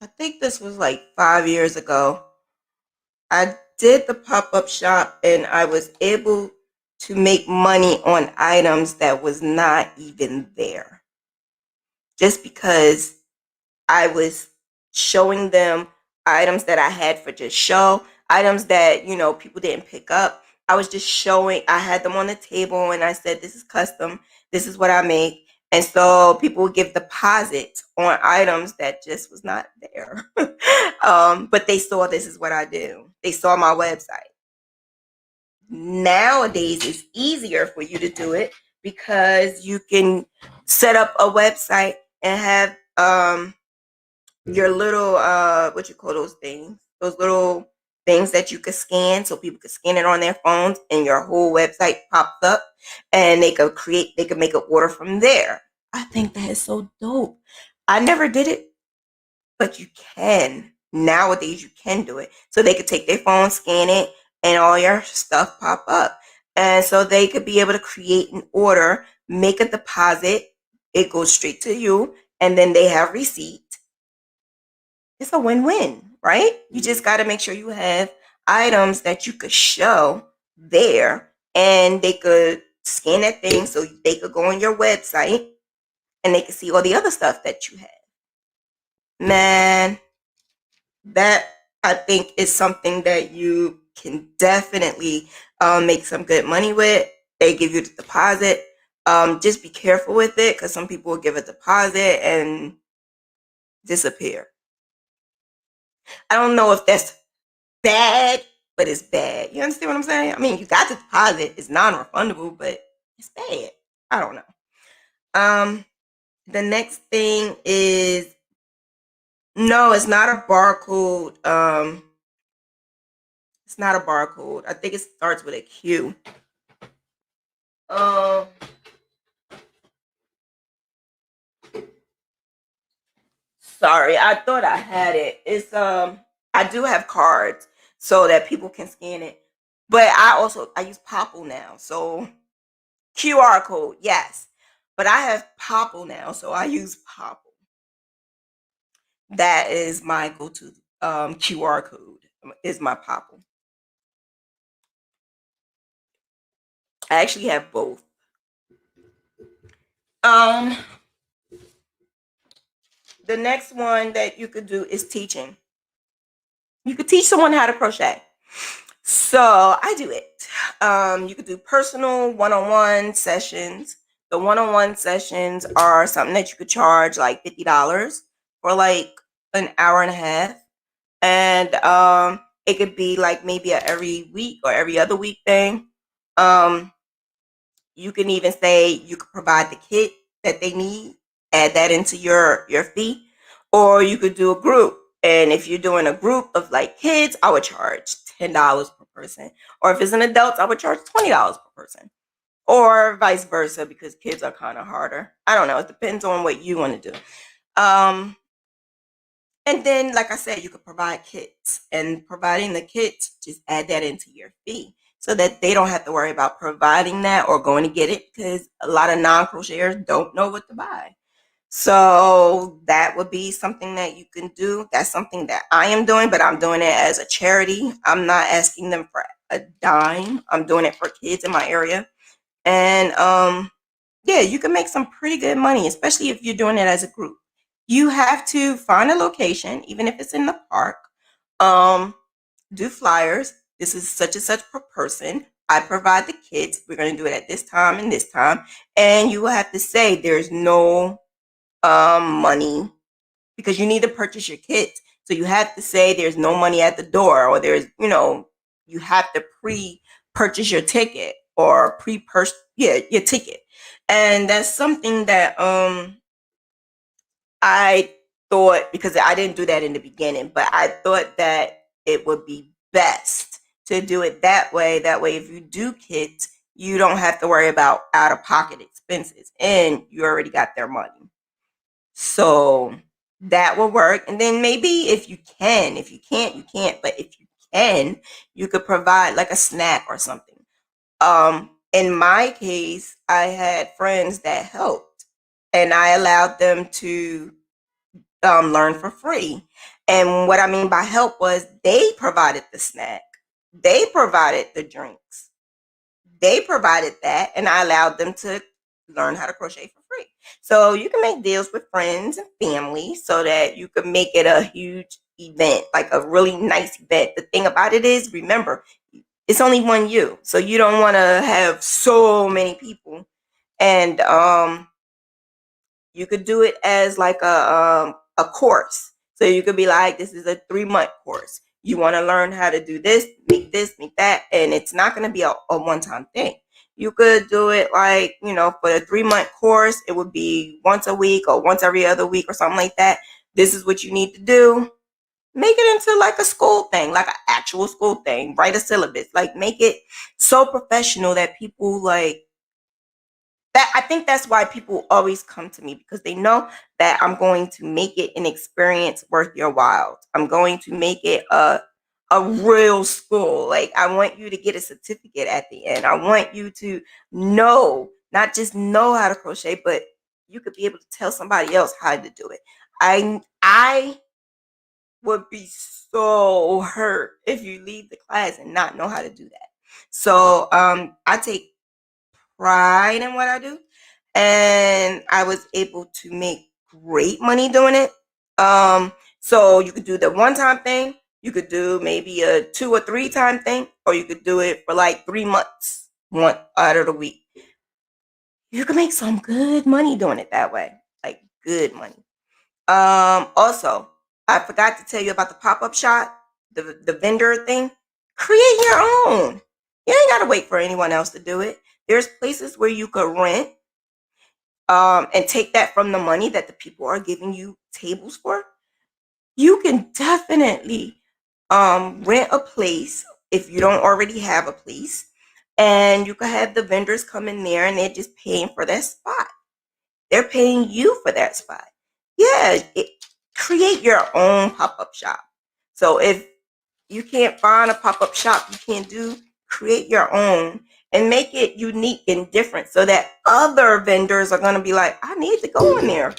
[SPEAKER 1] I think this was like 5 years ago. I did the pop-up shop and I was able to make money on items that was not even there. Just because I was showing them items that I had for just show, items that, people didn't pick up. I was just showing, I had them on the table and I said, "This is custom. This is what I make." And so people would give deposits on items that just was not there. But they saw this is what I do. They saw my website. Nowadays, it's easier for you to do it because you can set up a website and have your little what you call those things, those little things that you could scan, so people could scan it on their phones and your whole website pops up and they could make an order from there. I think that is so dope. I never did it, but you can. Nowadays you can do it, so they could take their phone, scan it, and all your stuff pop up, and so they could be able to create an order, make a deposit, it goes straight to you, and then they have receipt. It's a win-win, right? You just got to make sure you have items that you could show there, and they could scan that thing so they could go on your website and they could see all the other stuff that you have. Man, that I think is something that you can definitely make some good money with. They give you the deposit. Just be careful with it, because some people will give a deposit and disappear. I don't know if that's bad, but it's bad. You understand what I'm saying? I mean, you got the deposit. It's non-refundable, but it's bad. I don't know. The next thing is, no, it's not a barcode. It's not a barcode. I think it starts with a Q. Sorry, I thought I had it. It's I do have cards so that people can scan it. But I use Popple now. So QR code, yes. But I have Popple now, so I use Popple. That is my go-to QR code, is my Popple. I actually have both. The next one that you could do is teaching. You could teach someone how to crochet. So I do it. You could do personal one-on-one sessions. The one-on-one sessions are something that you could charge like $50 for like an hour and a half. And it could be like maybe a every week or every other week thing. You can even say you could provide the kit that they need, add that into your fee, or you could do a group. And if you're doing a group of like kids, I would charge $10 per person. Or if it's an adult, I would charge $20 per person. Or vice versa, because kids are kind of harder. I don't know. It depends on what you want to do. And then, like I said, you could provide kits, and providing the kits, just add that into your fee so that they don't have to worry about providing that or going to get it, because a lot of non-crocheters don't know what to buy. So that would be something that you can do. That's something that I am doing, but I'm doing it as a charity. I'm not asking them for a dime. I'm doing it for kids in my area. And yeah, you can make some pretty good money, especially if you're doing it as a group. You have to find a location, even if it's in the park. Do flyers. This is such and such per person. I provide the kits. We're going to do it at this time and this time. And you will have to say there's no money, because you need to purchase your kits. So you have to say there's no money at the door, or there's, you have to pre-purchase your ticket, or pre-purchase, your ticket. And that's something that I thought, because I didn't do that in the beginning, but I thought that it would be best to do it that way. That way, if you do kits, you don't have to worry about out-of-pocket expenses, and you already got their money. So that will work. And then maybe if you can, if you can't, you can't. But if you can, you could provide like a snack or something. In my case, I had friends that helped, and I allowed them to learn for free. And what I mean by help was they provided the snack, they provided the drinks, they provided that, and I allowed them to learn how to crochet for free. So you can make deals with friends and family so that you can make it a huge event, like a really nice event. The thing about it is, remember, it's only one you, so you don't want to have so many people. And you could do it as like a course. So you could be like, this is a 3-month course. You want to learn how to do this, make that, and it's not going to be a one-time thing. You could do it like, for a 3-month course, it would be once a week or once every other week or something like that. This is what you need to do. Make it into like a school thing, like an actual school thing. Write a syllabus. Like, make it so professional that people like that. I think that's why people always come to me, because they know that I'm going to make it an experience worth your while. I'm going to make it a real school. Like, I want you to get a certificate at the end. I want you to know, not just know how to crochet, but you could be able to tell somebody else how to do it. I would be so hurt if you leave the class and not know how to do that. So I take pride in what I do, and I was able to make great money doing it. So you could do the one time thing, you could do maybe a 2 or 3 time thing, or you could do it for like 3 months, one out of the week. You can make some good money doing it that way, like good money. Also, I forgot to tell you about the pop up shop, the vendor thing. Create your own. You ain't gotta wait for anyone else to do it. There's places where you could rent, and take that from the money that the people are giving you tables for. You can definitely rent a place if you don't already have a place, and you can have the vendors come in there and they're just paying for that spot. They're paying you for that spot. Yeah, create your own pop-up shop. So if you can't find a pop-up shop, you can't do, create your own and make it unique and different so that other vendors are going to be like, I need to go in there.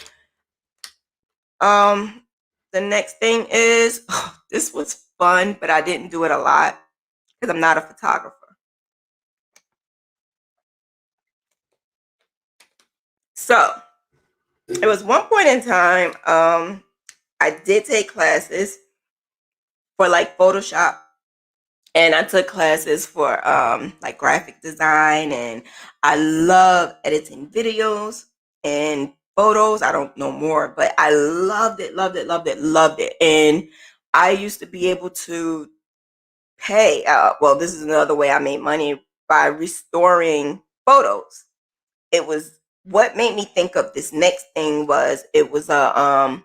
[SPEAKER 1] Um, the next thing is, this was fun, but I didn't do it a lot because I'm not a photographer. So it was one point in time, I did take classes for like Photoshop, and I took classes for like graphic design, and I love editing videos and photos. I don't know more, but I loved it, loved it, loved it, loved it. And I used to be able to pay, well, this is another way I made money, by restoring photos. It was what made me think of this next thing. Was it was a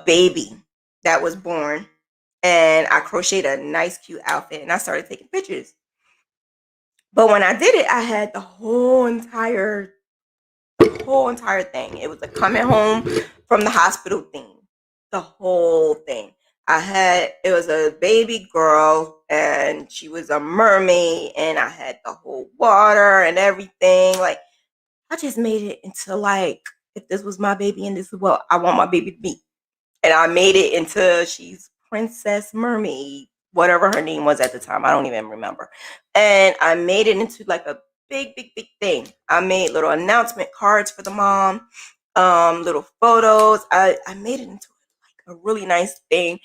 [SPEAKER 1] baby that was born, and I crocheted a nice cute outfit and I started taking pictures. But when I did it, I had the whole entire thing. It was a coming home from the hospital thing. The whole thing. It was a baby girl and she was a mermaid, and I had the whole water and everything. Like, I just made it into like, if this was my baby and this is what I want my baby to be. And I made it into, she's Princess Mermaid, whatever her name was at the time. I don't even remember. And I made it into like a big, big, big thing. I made little announcement cards for the mom, little photos. I made it into like a really nice thing,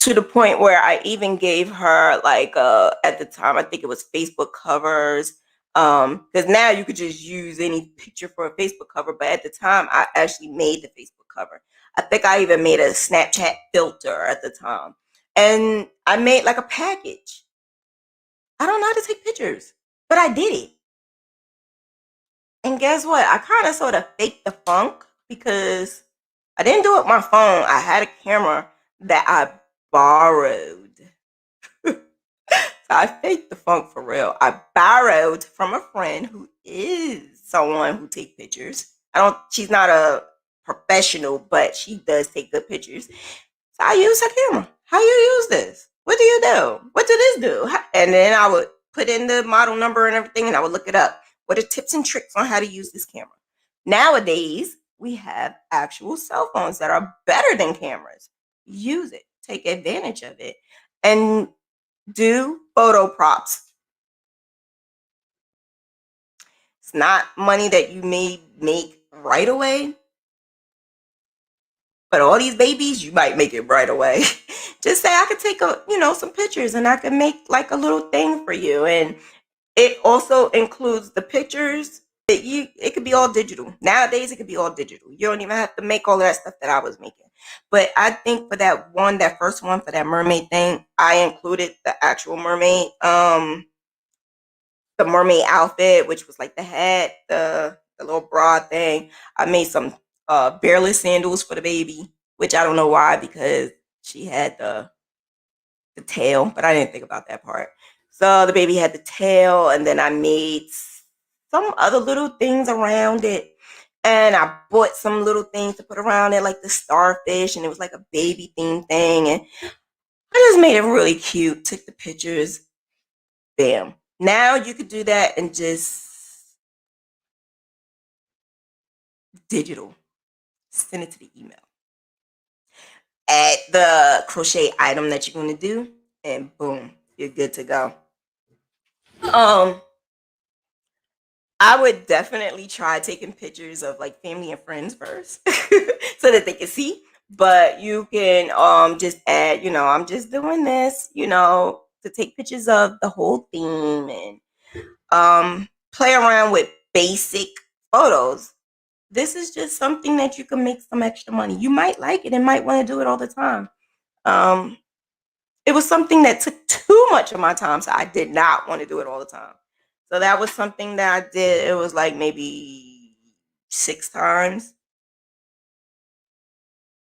[SPEAKER 1] to the point where I even gave her like, at the time, I think it was Facebook covers. Because now you could just use any picture for a Facebook cover, but at the time I actually made the Facebook cover. I think I even made a Snapchat filter at the time. And I made like a package. I don't know how to take pictures, but I did it. And guess what? I kind of sort of faked the funk because I didn't do it with my phone. I had a camera that I borrowed. So I faked the funk for real. I borrowed from a friend who is someone who takes pictures. She's not a professional, but she does take good pictures. So I use her camera. How you use this? What do you do? What do this do? And then I would put in the model number and everything, and I would look it up. What are tips and tricks on how to use this camera? Nowadays, we have actual cell phones that are better than cameras. Use it. Take advantage of it. And do photo props. It's not money that you may make right away, but all these babies, you might make it right away. Just say, I could take some pictures and I could make like a little thing for you. And it also includes the pictures. It could be all digital. Nowadays, it could be all digital. You don't even have to make all of that stuff that I was making. But I think for that first one, for that mermaid thing, I included the actual mermaid, the mermaid outfit, which was like the hat, the little bra thing. I made some bearless sandals for the baby, which I don't know why, because she had the tail, but I didn't think about that part. So the baby had the tail, and then I made some other little things around it. And I bought some little things to put around it, like the starfish, and it was like a baby theme thing. And I just made it really cute, took the pictures, bam. Now you could do that and just digital. Send it to the email. Add the crochet item that you're going to do, and boom, you're good to go. I would definitely try taking pictures of like family and friends first so that they can see. But you can just add, I'm just doing this, to take pictures of the whole theme and play around with basic photos. This is just something that you can make some extra money. You might like it and might want to do it all the time. Um, it was something that took too much of my time, so I did not want to do it all the time. So that was something that I did. It was like maybe 6 times.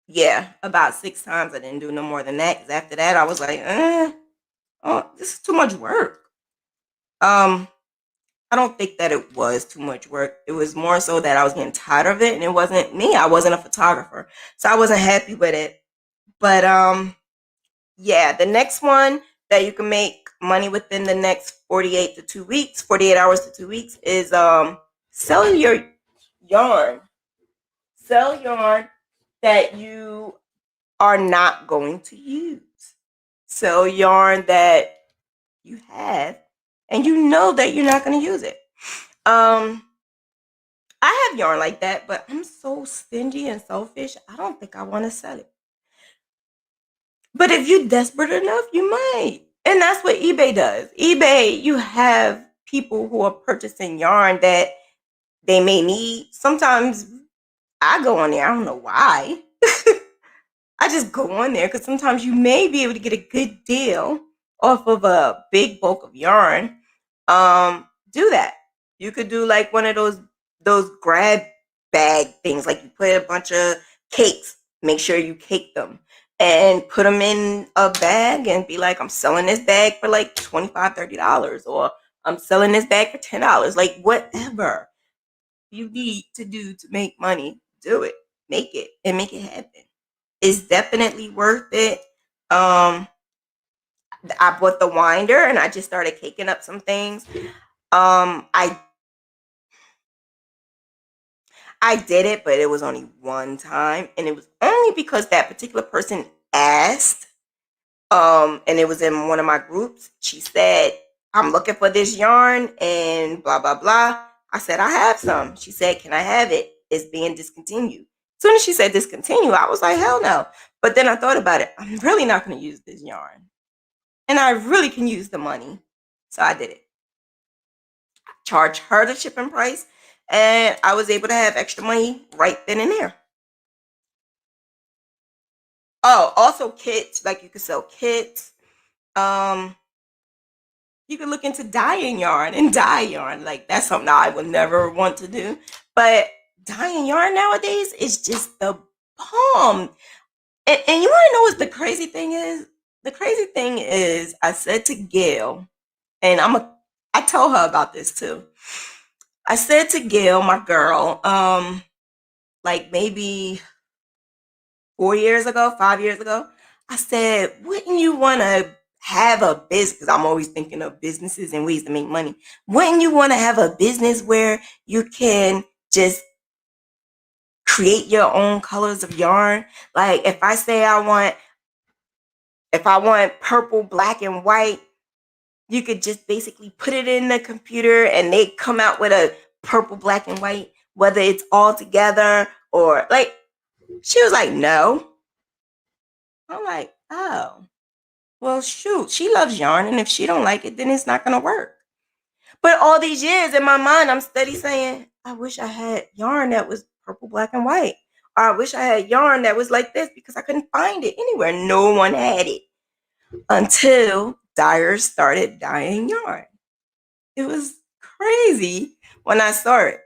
[SPEAKER 1] Yeah, about 6 times. I didn't do no more than that. Because after that, I was like, oh, this is too much work. I don't think that it was too much work. It was more so that I was getting tired of it, and it wasn't me. I wasn't a photographer, so I wasn't happy with it. But yeah, the next one that you can make money within the next 48 hours to 2 weeks is sell your yarn. Sell yarn that you are not going to use. Sell yarn that you have and you know that you're not going to use it. I have yarn like that, but I'm so stingy and selfish. I don't think I want to sell it. But if you're desperate enough, you might. And that's what eBay does. eBay, you have people who are purchasing yarn that they may need. Sometimes I go on there, I don't know why. I just go on there because sometimes you may be able to get a good deal off of a big bulk of yarn. Do that. You could do like one of those grab bag things, like you put a bunch of cakes. Make sure you cake them and put them in a bag and be like, I'm selling this bag for like $25, $30, or I'm selling this bag for $10. Like whatever you need to do to make money, do it. Make it and make it happen. It's definitely worth it. I bought the winder and I just started caking up some things. I did it, but it was only one time, and it was only because that particular person asked. And it was in one of my groups. She said, I'm looking for this yarn and blah blah blah. I said, I have some. She said, can I have it? It's being discontinued. As soon as she said discontinue, I was like, hell no. But then I thought about it. I'm really not going to use this yarn. And I really can use the money. So I did it. Charge her the shipping price. And I was able to have extra money right then and there. Oh, also kits. Like you could sell kits. You could look into dyeing yarn and dye yarn. Like that's something I would never want to do. But dyeing yarn nowadays is just the bomb. And you want to know what the crazy thing is? The crazy thing is, I said to Gail, and I told her about this too. I said to Gail, my girl, like maybe 4 years ago, 5 years ago, I said, wouldn't you want to have a business? Because I'm always thinking of businesses and ways to make money. Wouldn't you want to have a business where you can just create your own colors of yarn? Like if I say if I want purple, black, and white, you could just basically put it in the computer and they come out with a purple, black, and white, whether it's all together or like, she was like, no. I'm like, oh, well, shoot, she loves yarn. And if she don't like it, then it's not going to work. But all these years in my mind, I'm steady saying, I wish I had yarn that was purple, black, and white. Or I wish I had yarn that was like this because I couldn't find it anywhere. No one had it until dyers started dyeing yarn. It was crazy when I saw it.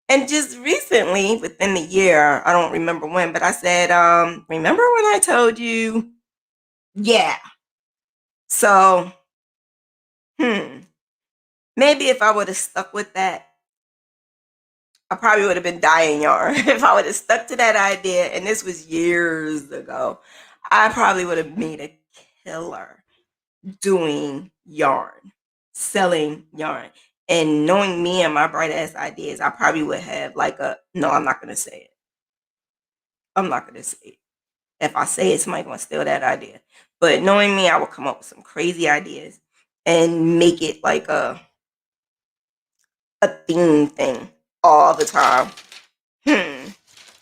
[SPEAKER 1] And just recently, within the year, I don't remember when, but I said, remember when I told you? Yeah. So, maybe if I would have stuck with that, I probably would have been dyeing yarn. If I would have stuck to that idea, and this was years ago, I probably would have made a killer doing yarn, selling yarn. And knowing me and my bright ass ideas, I probably would have like no, I'm not gonna say it. I'm not gonna say it. If I say it, somebody's gonna steal that idea. But knowing me, I will come up with some crazy ideas and make it like a theme thing all the time.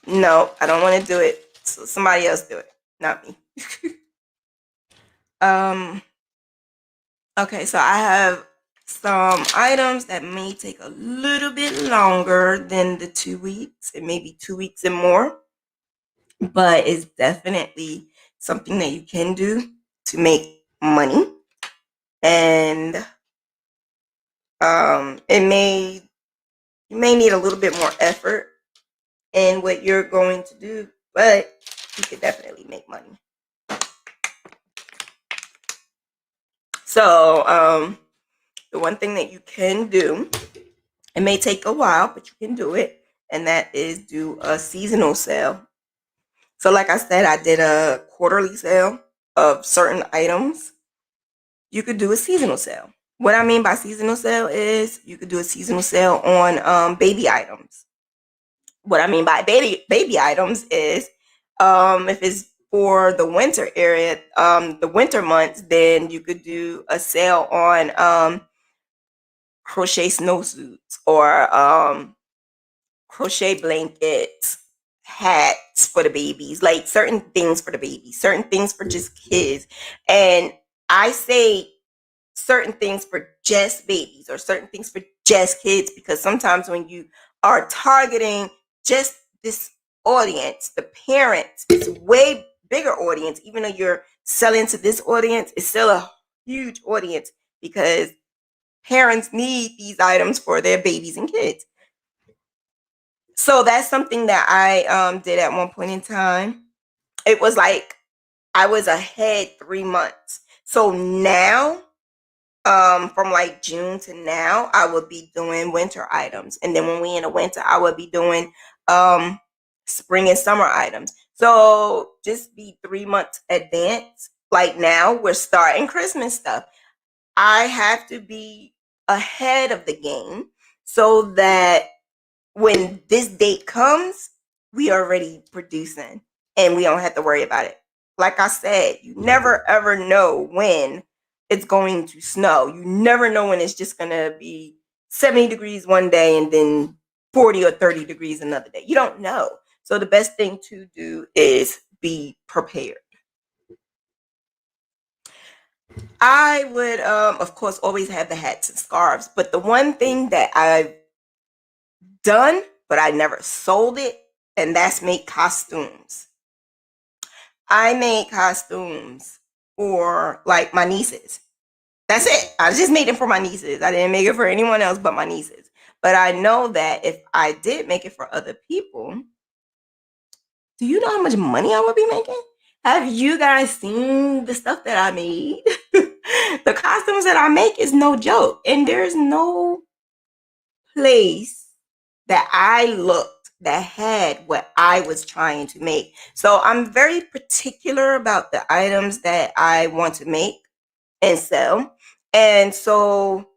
[SPEAKER 1] No, I don't want to do it. So somebody else do it, not me. um. Okay, so I have some items that may take a little bit longer than the 2 weeks. It may be 2 weeks and more, but it's definitely something that you can do to make money. And it may you may need a little bit more effort in what you're going to do, but you could definitely make money. So the one thing that you can do, it may take a while, but you can do it, and that is do a seasonal sale. So like I said, I did a quarterly sale of certain items. You could do a seasonal sale. What I mean by seasonal sale is you could do a seasonal sale on baby items. What I mean by baby items is if it's for the winter area, the winter months, then you could do a sale on crochet snowsuits or crochet blankets, hats for the babies, like certain things for the babies, certain things for just kids. And I say certain things for just babies or certain things for just kids because sometimes when you are targeting just this audience, the parents, it's a way bigger audience. Even though you're selling to this audience, it's still a huge audience because parents need these items for their babies and kids. So that's something that I did at one point in time. It was like I was ahead 3 months. So now, from like June to now, I would be doing winter items. And then when we in the winter, I would be doing spring and summer items. So just be 3 months advance. Like now, we're starting Christmas stuff. I have to be ahead of the game so that when this date comes, we are already producing and we don't have to worry about it. Like I said, you never ever know when it's going to snow. You never know when it's just going to be 70 degrees one day and then 40 or 30 degrees another day. You don't know. So the best thing to do is be prepared. I would, of course, always have the hats and scarves. But the one thing that I've done, but I never sold it, and that's make costumes. I made costumes for like my nieces. That's it. I just made it for my nieces. I didn't make it for anyone else but my nieces. But I know that if I did make it for other people, do you know how much money I would be making? Have you guys seen the stuff that I made? The costumes that I make is no joke. And there's no place that I looked that had what I was trying to make. So I'm very particular about the items that I want to make and sell. And so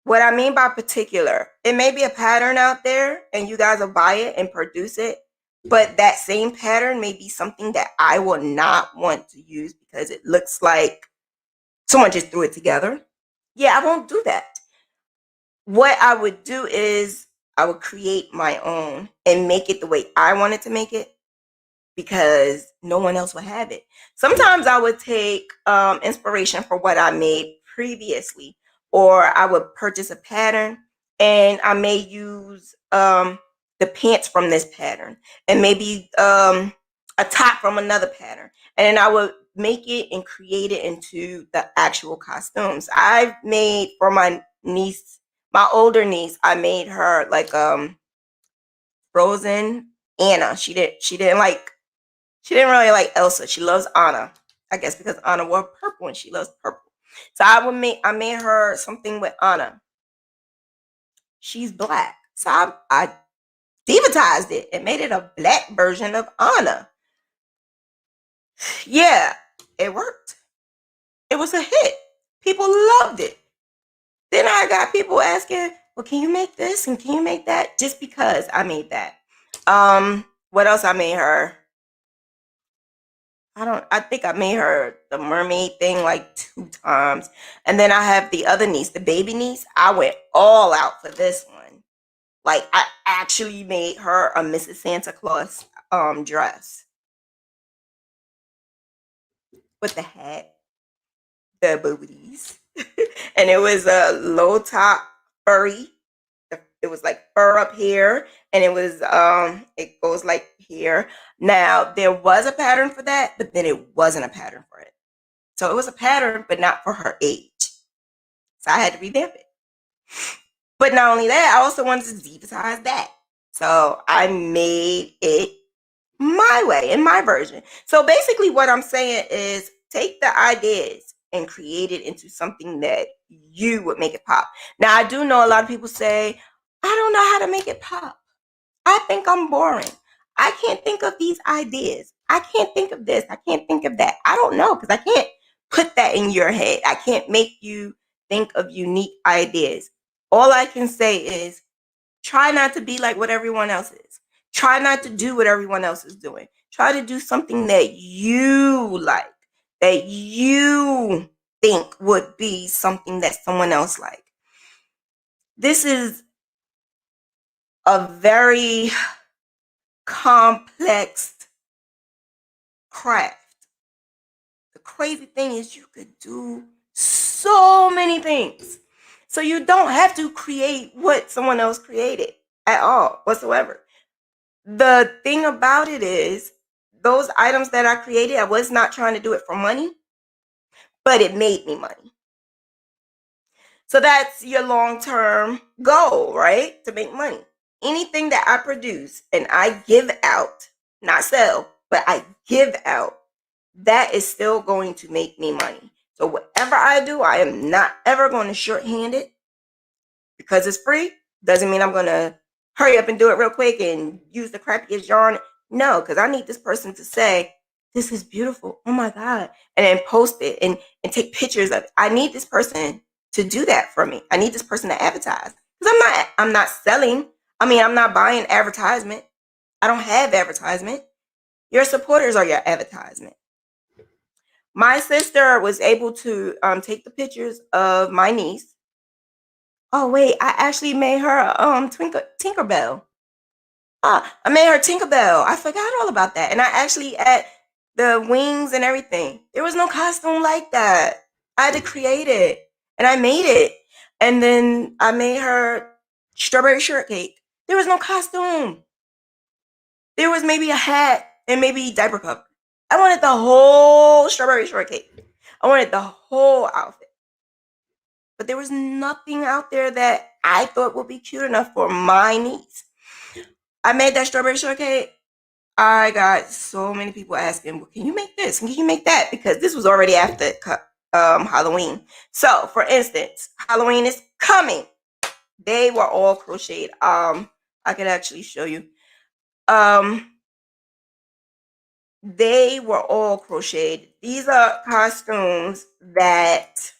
[SPEAKER 1] what I mean by particular, it may be a pattern out there and you guys will buy it and produce it, but that same pattern may be something that I will not want to use because it looks like someone just threw it together. Yeah, I won't do that. What I would do is I would create my own and make it the way I wanted to make it because no one else would have it. Sometimes I would take inspiration for what I made previously, or I would purchase a pattern and I may use the pants from this pattern and maybe a top from another pattern. And then I would make it and create it into the actual costumes. I've made for my niece, my older niece, I made her like Frozen Anna. She didn't really like Elsa. She loves Anna. I guess because Anna wore purple and she loves purple. So I made her something with Anna. She's black. So I divatized it and made it a black version of Anna. Yeah, it worked. It was a hit. People loved it. Then I got people asking, well, can you make this and can you make that? Just because I made that. What else I made her? I think I made her the mermaid thing like 2 times. And then I have the other niece, the baby niece. I went all out for this one. Like I actually made her a Mrs. Santa Claus dress with the hat, the booties. And it was a low top furry. It was like fur up here, and it goes like here. Now there was a pattern for that, but then it wasn't a pattern for it. So it was a pattern, but not for her age. So I had to revamp it. But not only that, I also wanted to Divatize that. So I made it my way, in my version. So basically what I'm saying is take the ideas and create it into something that you would make it pop. Now I do know a lot of people say, I don't know how to make it pop. I think I'm boring. I can't think of these ideas. I can't think of this. I can't think of that. I don't know because I can't put that in your head. I can't make you think of unique ideas. All I can say is try not to be like what everyone else is. Try not to do what everyone else is doing. Try to do something that you like, that you think would be something that someone else like. This is a very complex craft. The crazy thing is you could do so many things. So you don't have to create what someone else created at all whatsoever. The thing about it is those items that I created, I was not trying to do it for money, but it made me money. So that's your long-term goal, right? To make money. Anything that I produce and I give out, not sell, but I give out, that is still going to make me money. So whatever I do, I am not ever going to shorthand it because it's free. Doesn't mean I'm going to hurry up and do it real quick and use the crappiest yarn. No, because I need this person to say, this is beautiful. Oh my God. And then post it and take pictures of it. I need this person to do that for me. I need this person to advertise. Because I'm not selling. I mean, I'm not buying advertisement. I don't have advertisement. Your supporters are your advertisement. My sister was able to take the pictures of my niece. Oh wait, I actually made her Tinkerbell. I made her Tinkerbell. I forgot all about that. And I actually add the wings and everything. There was no costume like that. I had to create it. And I made it. And then I made her strawberry shortcake. There was no costume. There was maybe a hat and maybe diaper cover. I wanted the whole strawberry shortcake. I wanted the whole outfit. But there was nothing out there that I thought would be cute enough for my needs. I made that strawberry shortcake. I got so many people asking, well, can you make this? Can you make that? Because this was already after Halloween. So, for instance, Halloween is coming. They were all crocheted. I could actually show you. They were all crocheted. These are costumes that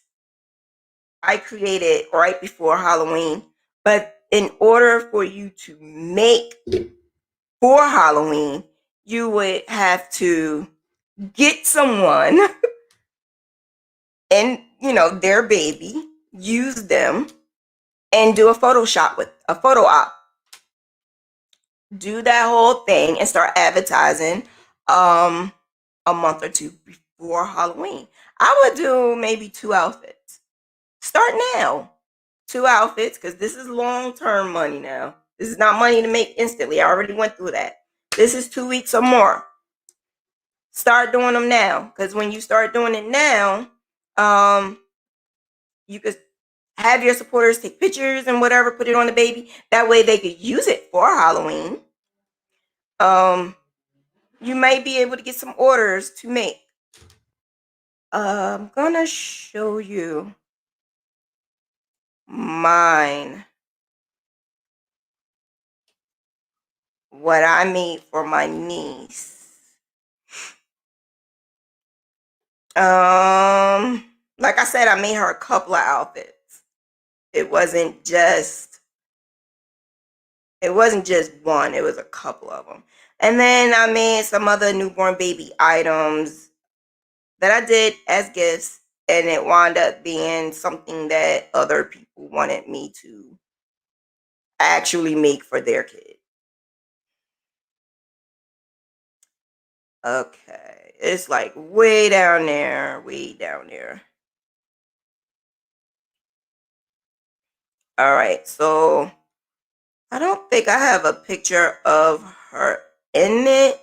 [SPEAKER 1] I created right before Halloween. But in order for you to make for Halloween, you would have to get someone and, their baby, use them, and do a Photoshop with a photo op. Do that whole thing and start advertising a month or two before Halloween. I would do maybe 2 outfits. Start now. 2 outfits, because this is long-term money now. This is not money to make instantly. I already went through that. This is 2 weeks or more. Start doing them now, because when you start doing it now, you could have your supporters take pictures and whatever, put it on the baby. That way they could use it for Halloween. You might be able to get some orders to make. I'm gonna show you mine. What I made for my niece. Like I said, I made her a couple of outfits. It wasn't just It wasn't just one, it was a couple of them. And then I made some other newborn baby items that I did as gifts, and it wound up being something that other people wanted me to actually make for their kid. Okay, it's like way down there, way down there. All right, so I don't think I have a picture of her in it.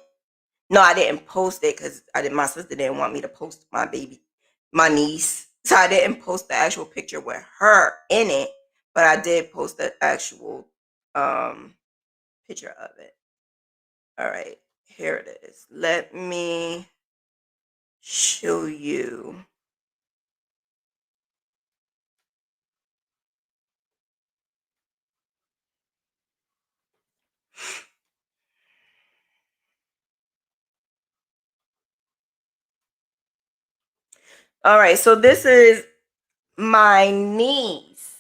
[SPEAKER 1] No, I didn't post it because I did. My sister didn't want me to post my baby, my niece, so I didn't post the actual picture with her in it. But I did post the actual picture of it. All right, here it is. Let me show you. All right, so this is my niece.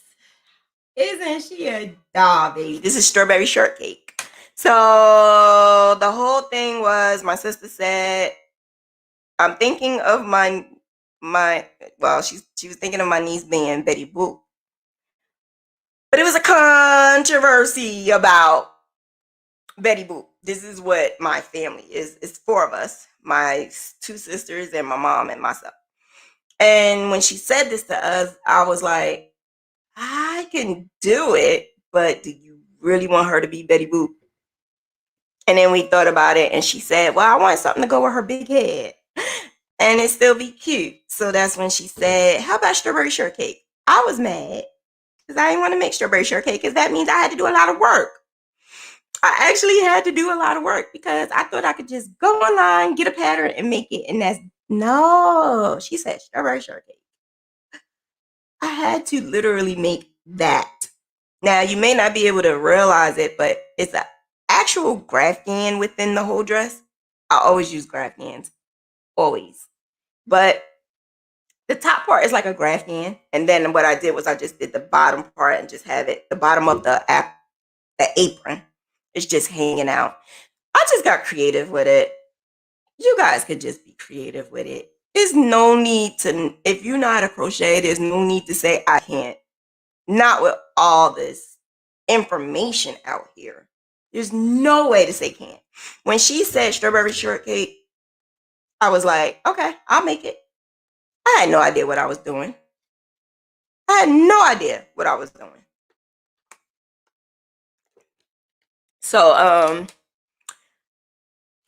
[SPEAKER 1] Isn't she a doll, baby? This is strawberry shortcake. So the whole thing was my sister said, I'm thinking of my well, she was thinking of my niece being Betty Boop. But it was a controversy about Betty Boop. This is what my family is. It's four of us. My two sisters and my mom and myself. And when she said this to us, I was like, I can do it, but do you really want her to be Betty Boop? And then we thought about it, and she said, well, I want something to go with her big head and it still be cute. So that's when she said, how about strawberry shortcake? I was mad because I didn't want to make strawberry shortcake because that means I had to do a lot of work. I actually had to do a lot of work because I thought I could just go online, get a pattern, and make it. And that's no, she said strawberry shortcake. I had to literally make that. Now, you may not be able to realize it, but it's an actual graffian within the whole dress. I always use graffians, always. But the top part is like a graffian, and then what I did was I just did the bottom part and just have it the bottom of the apron. It's just hanging out. I just got creative with it. You guys could just be creative with it. There's no need to, if you know how to crochet, there's no need to say I can't. Not with all this information out here. There's no way to say can't. When she said strawberry shortcake, I was like, okay, I'll make it. I had no idea what I was doing. I had no idea what I was doing. So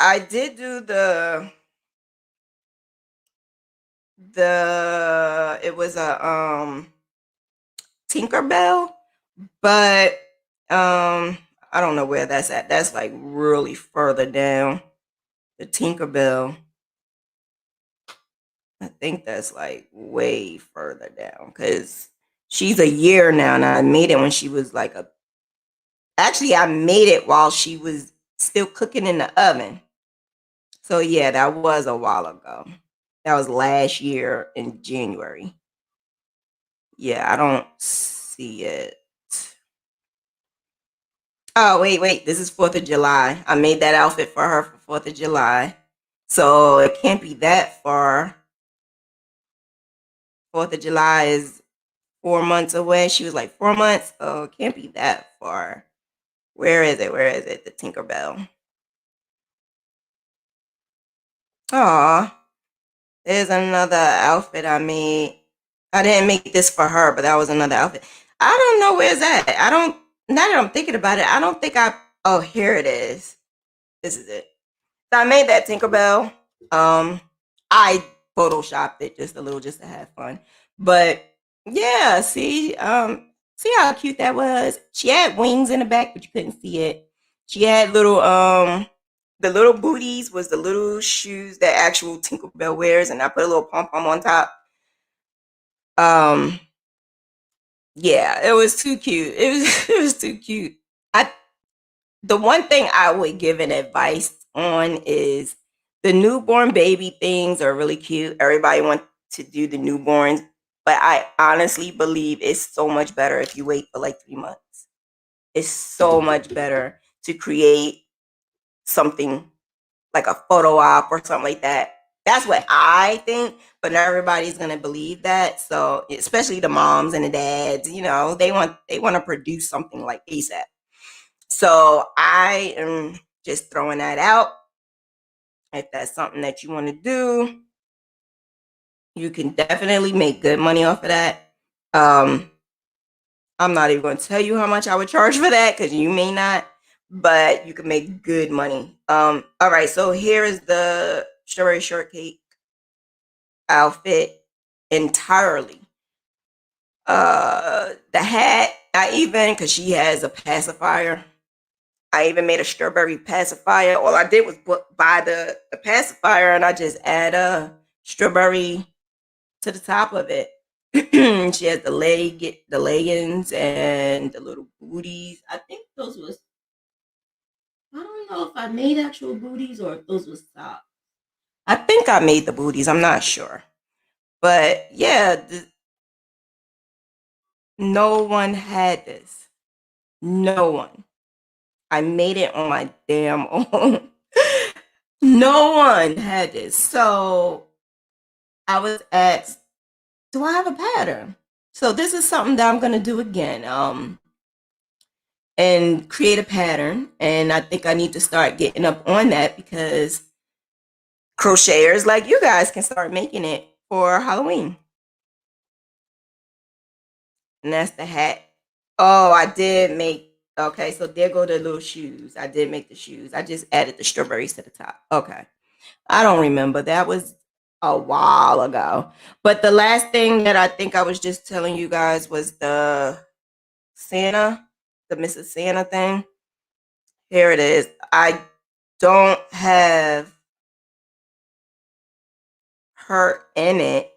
[SPEAKER 1] I did do it was a Tinkerbell, but I don't know where that's at. That's like really further down. The Tinkerbell. I think that's like way further down because she's a year now, and I made it when she was like a. Actually, I made it while she was still cooking in the oven. So yeah, that was a while ago. That was last year in January. Yeah, I don't see it. Oh, wait. This is 4th of July. I made that outfit for her for 4th of July. So it can't be that far. 4th of July is 4 months away. She was like 4 months. Oh, it can't be that far. Where is it? Where is it? The Tinkerbell. Aw, there's another outfit I made. I didn't make this for her, but that was another outfit. I don't know where's that. I don't, now that I'm thinking about it, I don't think oh, here it is. This is it. So I made that Tinkerbell. I photoshopped it just a little just to have fun. But yeah, see how cute that was? She had wings in the back, but you couldn't see it. She had little the little booties was the little shoes that actual Tinkerbell wears, and I put a little pom pom on top. Um yeah, it was too cute. It was it was too cute. I The one thing I would give an advice on is the newborn baby things are really cute. Everybody wants to do the newborns, but I honestly believe it's so much better if you wait for like 3 months. It's so much better to create something like a photo op or something like that. That's what I think, but not everybody's gonna believe that. So especially the moms and the dads, they want to produce something like ASAP. So I am just throwing that out. If that's something that you want to do, you can definitely make good money off of that. Um, I'm not even going to tell you how much I would charge for that because you may not, but you can make good money. All right, so here is the strawberry shortcake outfit entirely. The hat, I even, because she has a pacifier, I even made a strawberry pacifier. All I did was buy the pacifier and I just add a strawberry to the top of it. She has the leggings and the little booties. I think those was, I don't know if I made actual booties or if those was socks. I think I made the booties. I'm not sure. But yeah, no one had this. No one. I made it on my damn own. No one had this. So I was asked, do I have a pattern? So this is something that I'm gonna do again. And create a pattern. And I think I need to start getting up on that because crocheters like you guys can start making it for Halloween. And that's the hat. Oh, I did make, okay, so there go the little shoes. I did make the shoes. I just added the strawberries to the top. Okay. I don't remember. That was a while ago. But the last thing that I think I was just telling you guys was the Santa, the Mrs. Santa thing. Here it is. I don't have her in it.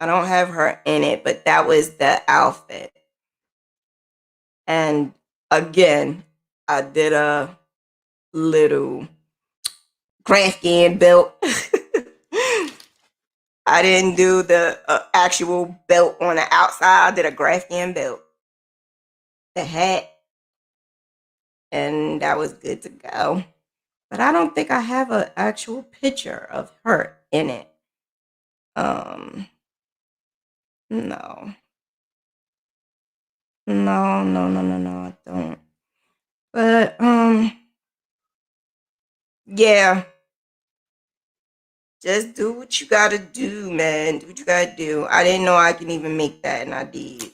[SPEAKER 1] I don't have her in it, but that was the outfit. And again, I did a little Grafkin belt. I didn't do the actual belt on the outside. I did a Grafkin belt, the hat, and that was good to go. But I don't think I have an actual picture of her in it. No, no, no, no, no, no, I don't. But yeah, just do what you gotta do, man. Do what you gotta do. I didn't know I can even make that, and I did.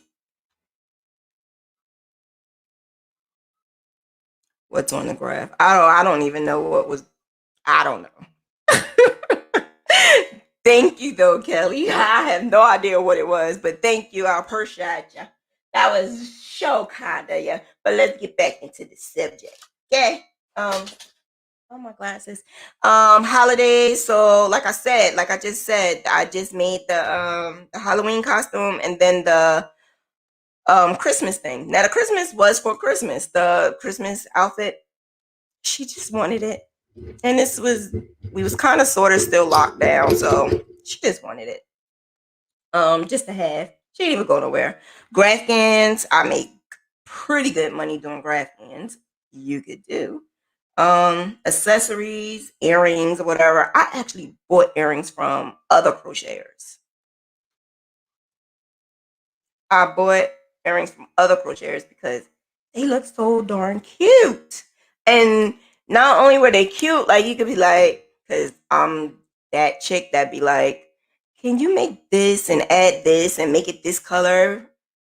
[SPEAKER 1] What's on the graph? I don't even know what was. I don't know. Thank you though, Kelly. I have no idea what it was, but thank you. I appreciate you. That was so kind of you. But let's get back into the subject. Okay. Oh, my glasses. Holidays. So like I just said, I just made the Halloween costume and then the Christmas thing. Now the Christmas was for Christmas. The Christmas outfit. She just wanted it. And we was kind of sort of still locked down, so she just wanted it. Just to have. She didn't even go nowhere. Graphgans, I make pretty good money doing graphgans. You could do. Accessories, earrings, or whatever. I actually bought earrings from other crocheters. I bought earrings from other crocheters because they look so darn cute. And not only were they cute, like you could be like, because I'm that chick that be like, can you make this and add this and make it this color?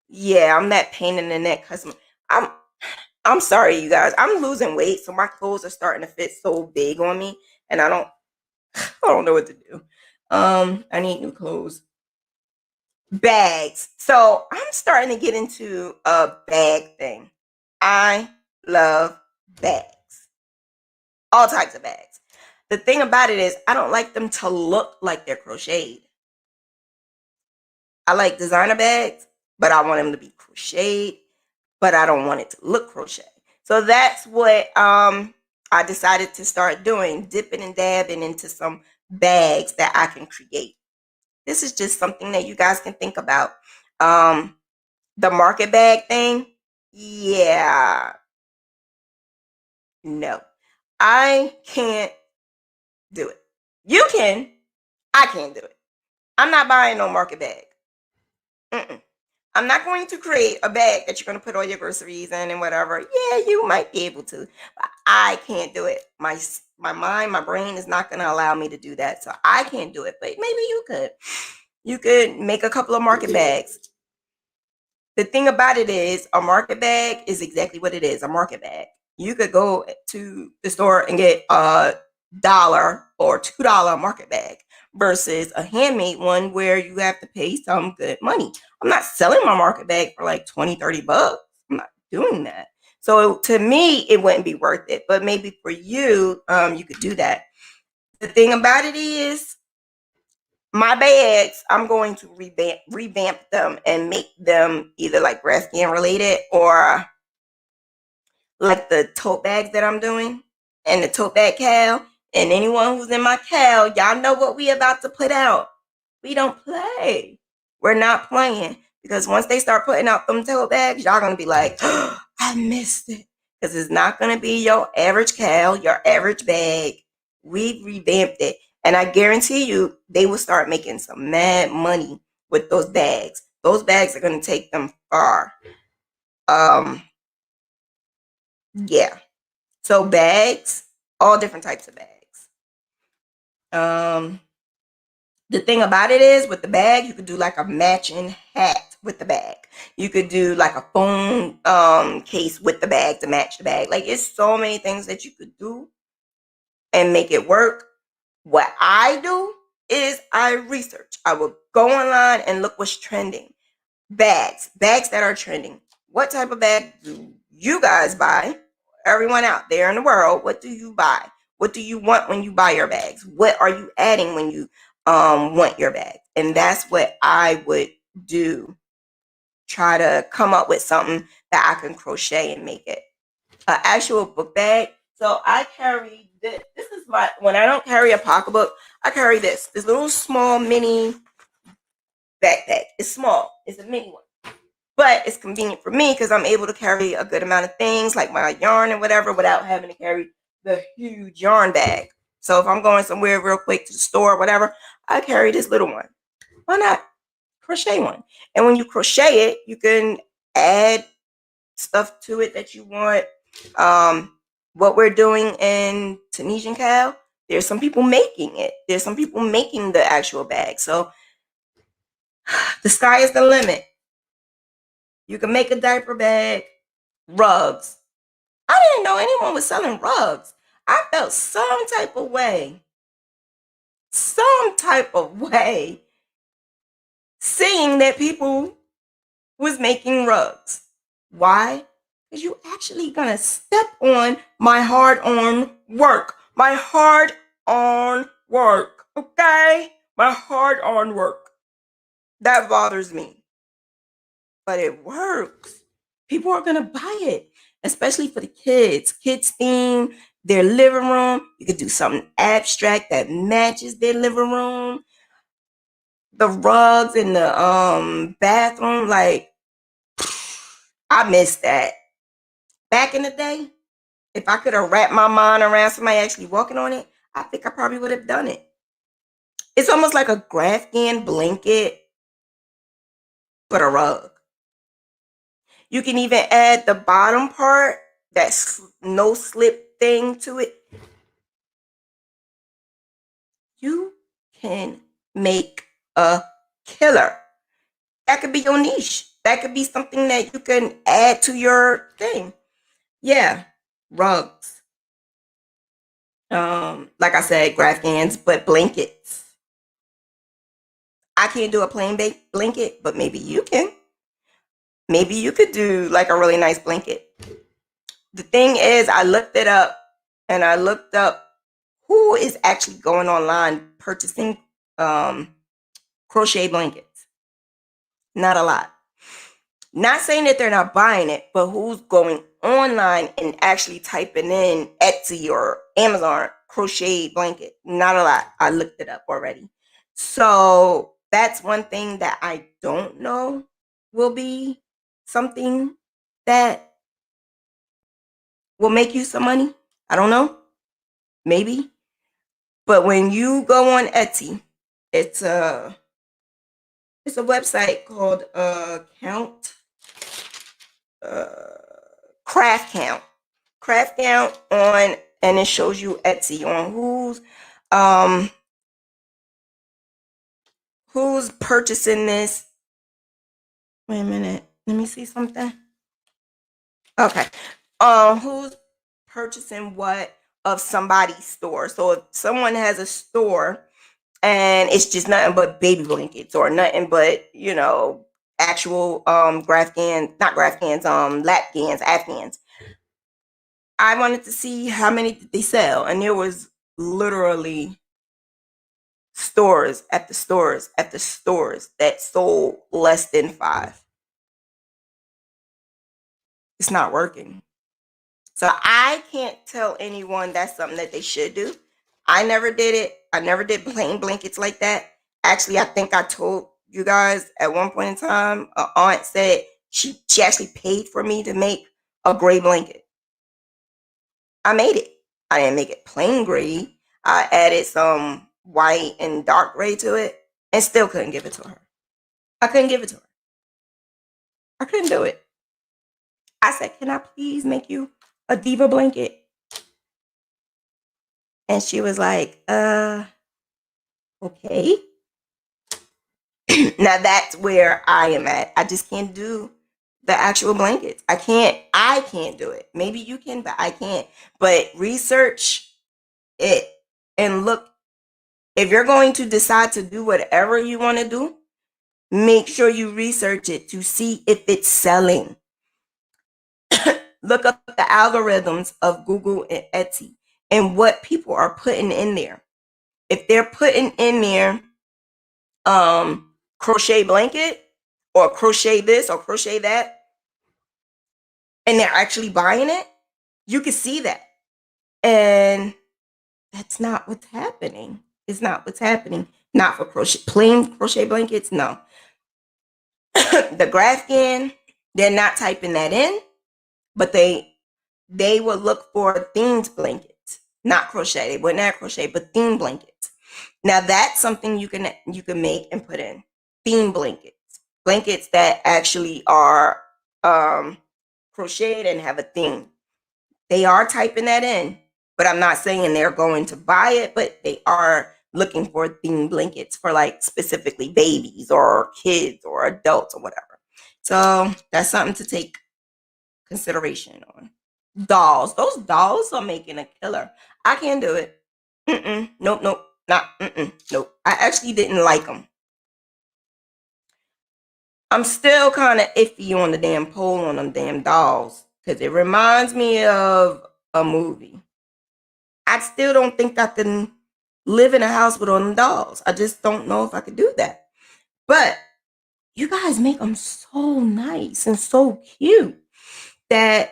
[SPEAKER 1] Yeah, I'm that pain in the neck customer. I'm sorry, you guys. I'm losing weight, so my clothes are starting to fit so big on me, and I don't know what to do. I need new clothes. Bags. So I'm starting to get into a bag thing. I love bags. All types of bags. The thing about it is I don't like them to look like they're crocheted. I like designer bags, but I want them to be crocheted, but I don't want it to look crochet. So that's what I decided to start doing, dipping and dabbing into some bags that I can create. This is just something that you guys can think about. The market bag thing. Yeah, no, I can't do it. You can, I can't do it. I'm not buying no market bag. Mm-mm. I'm not going to create a bag that you're going to put all your groceries in and whatever. Yeah, you might be able to, but I can't do it. My mind, my brain is not going to allow me to do that, so I can't do it. But maybe you could. You could make a couple of market bags. The thing about it is, a market bag is exactly what it is, a market bag. You could go to the store and get a $1 or $2 market bag versus a handmade one where you have to pay some good money. I'm not selling my market bag for like 20, 30 bucks. I'm not doing that. So to me, it wouldn't be worth it. But maybe for you, you could do that. The thing about it is, my bags, I'm going to revamp them and make them either like Raskin related or like the tote bags that I'm doing and the tote bag Cal. And anyone who's in my Cal, y'all know what we about to put out. We don't play. We're not playing because once they start putting out them tote bags, y'all gonna be like, oh, I missed it. Because it's not gonna be your average Cal, your average bag. We revamped it. And I guarantee you, they will start making some mad money with those bags. Those bags are gonna take them far. Yeah. So bags, all different types of bags. Um, the thing about it is with the bag, you could do like a matching hat with the bag. You could do like a phone case with the bag to match the bag. Like it's so many things that you could do and make it work. What I do is I research. I will go online and look what's trending. Bags that are trending. What type of bag do you guys buy? Everyone out there in the world, what do you buy? What do you want when you buy your bags? What are you adding when you want your bag? And that's what I would do. Try to come up with something that I can crochet and make it an actual book bag. So I carry this. This is my, when I don't carry a pocketbook, I carry this little small mini backpack. It's small. It's a mini one. But it's convenient for me because I'm able to carry a good amount of things like my yarn and whatever without having to carry the huge yarn bag. So if I'm going somewhere real quick to the store or whatever, I carry this little one. Why not crochet one? And when you crochet it, you can add stuff to it that you want. What we're doing in Tunisian Cow, there's some people making it. There's some people making the actual bag. So the sky is the limit. You can make a diaper bag, rugs. I didn't know anyone was selling rugs. I felt some type of way, seeing that people was making rugs. Why? Because you actually gonna step on my hard-on work. My hard-on work, okay? My hard-on work. That bothers me. But it works. People are gonna buy it, especially for the kids. Kids theme their living room. You could do something abstract that matches their living room. The rugs in the bathroom, like I miss that. Back in the day, if I could have wrapped my mind around somebody actually walking on it, I think I probably would have done it. It's almost like a Grafghan blanket, but a rug. You can even add the bottom part, that no slip thing to it. You can make a killer. That could be your niche. That could be something that you can add to your thing. Yeah, rugs. Like I said, Grafghans, but blankets. I can't do a plain blanket, but maybe you can. Maybe you could do like a really nice blanket. The thing is, I looked it up and I looked up who is actually going online purchasing crochet blankets. Not a lot. Not saying that they're not buying it, but who's going online and actually typing in Etsy or Amazon crochet blanket? Not a lot. I looked it up already. So that's one thing that I don't know will be something that will make you some money. I don't know. Maybe. But when you go on Etsy, it's a website called Count uh Craft Count. Craft Count on, and it shows you Etsy on um who's purchasing this. Wait a minute. Let me see something. Okay. Who's purchasing what of somebody's store? So if someone has a store and it's just nothing but baby blankets or nothing but, actual not Grafgans, Lapgans, Afghans. I wanted to see how many did they sell, and there was literally stores at the stores at the stores that sold less than 5. It's not working. So I can't tell anyone that's something that they should do. I never did it. I never did plain blankets like that. Actually, I think I told you guys at one point in time, an aunt said she actually paid for me to make a gray blanket. I made it. I didn't make it plain gray. I added some white and dark gray to it and still couldn't give it to her. I couldn't give it to her. I couldn't do it. I said, "Can I please make you a Diva blanket?" And she was like, okay. Now that's where I am at. I just can't do the actual blankets. I can't do it. Maybe you can, but I can't. But research it and look. If you're going to decide to do whatever you want to do, make sure you research it to see if it's selling. Look up the algorithms of Google and Etsy and what people are putting in there. If they're putting in there crochet blanket or crochet this or crochet that, and they're actually buying it, you can see that. And that's not what's happening. It's not what's happening. Not for plain crochet blankets, no. The Grafkin, they're not typing that in, but they will look for themed blankets, not crochet. They wouldn't have crochet, but themed blankets. Now that's something you can make and put in theme blankets that actually are crocheted and have a theme. They are typing that in, but I'm not saying they're going to buy it, but they are looking for theme blankets for like specifically babies or kids or adults or whatever. So that's something to take consideration on. Dolls. Those dolls are making a killer. I can't do it. Nope. Nope. I actually didn't like them. I'm still kind of iffy on the damn pole on them damn dolls because it reminds me of a movie. I still don't think I can live in a house with all them dolls. I just don't know if I could do that. But you guys make them so nice and so cute that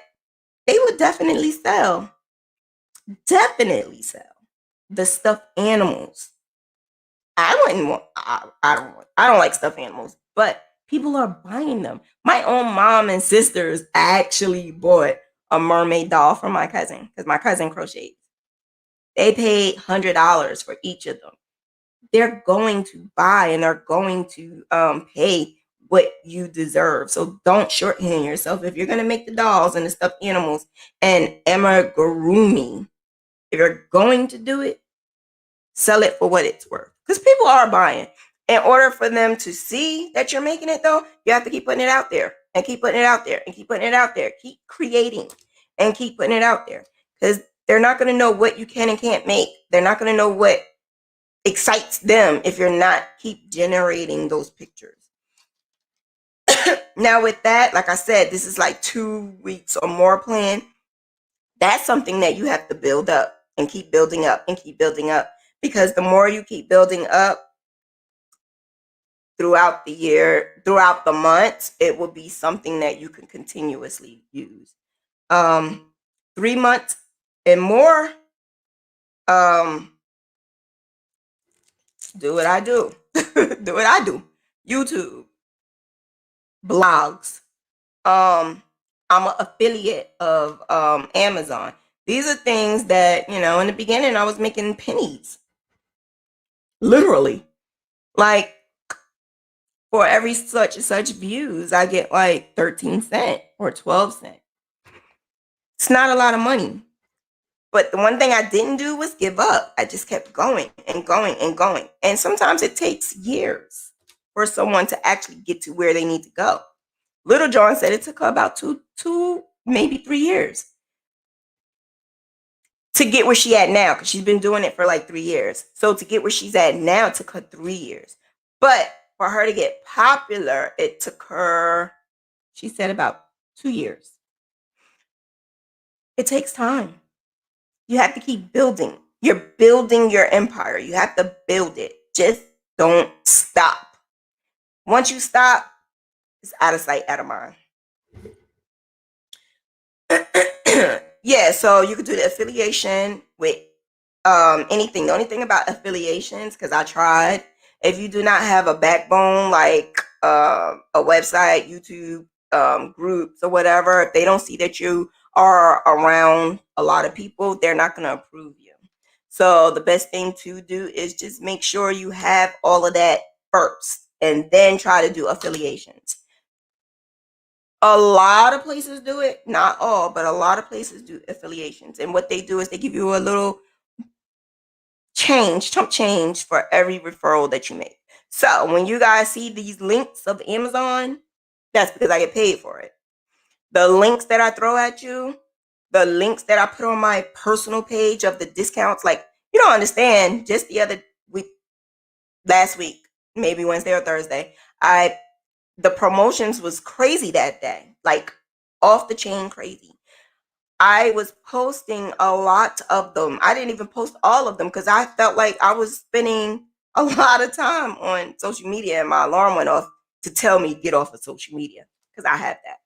[SPEAKER 1] they would definitely sell. Definitely sell. The stuffed animals. I wouldn't want. I don't like stuffed animals, but people are buying them. My own mom and sisters actually bought a mermaid doll for my cousin because my cousin crochets. They paid $100 for each of them. They're going to buy and they're going to pay what you deserve. So don't shorthand yourself. If you're going to make the dolls and the stuffed animals and amigurumi, if you're going to do it, sell it for what it's worth. Because people are buying. In order for them to see that you're making it, though, you have to keep putting it out there and keep putting it out there and keep putting it out there. Keep creating and keep putting it out there. Because they're not going to know what you can and can't make. They're not going to know what excites them if you're not keep generating those pictures. Now with that, like I said, this is like 2 weeks or more plan. That's something that you have to build up and keep building up and keep building up, because the more you keep building up throughout the year, throughout the months, it will be something that you can continuously use. 3 months and more, do what I do. Do what I do. YouTube, blogs, I'm an affiliate of Amazon. These are things that, in the beginning I was making pennies. Literally. Like for every such and such views, I get like 13 cents or 12 cents. It's not a lot of money. But the one thing I didn't do was give up. I just kept going and going and going. And sometimes it takes years for someone to actually get to where they need to go. Little John said it took her about two, maybe 3 years to get where she at now, because she's been doing it for like 3 years. So to get where she's at now took her 3 years. But for her to get popular, it took her, she said, about 2 years. It takes time. You have to keep building. You're building your empire. You have to build it. Just don't stop. Once you stop, it's out of sight, out of mind. Yeah, so you could do the affiliation with anything. The only thing about affiliations, because I tried, if you do not have a backbone like a website, YouTube, groups or whatever, if they don't see that you are around a lot of people, they're not going to approve you. So the best thing to do is just make sure you have all of that first and then try to do affiliations. A lot of places do it, not all, but a lot of places do affiliations. And what they do is they give you a little chump change for every referral that you make. So when you guys see these links of Amazon, that's because I get paid for it. The links that I throw at you, the links that I put on my personal page of the discounts, like, you don't understand, just the other week, last week, maybe Wednesday or Thursday, the promotions was crazy that day, like off the chain crazy. I was posting a lot of them. I didn't even post all of them because I felt like I was spending a lot of time on social media, and my alarm went off to tell me get off of social media because I had that.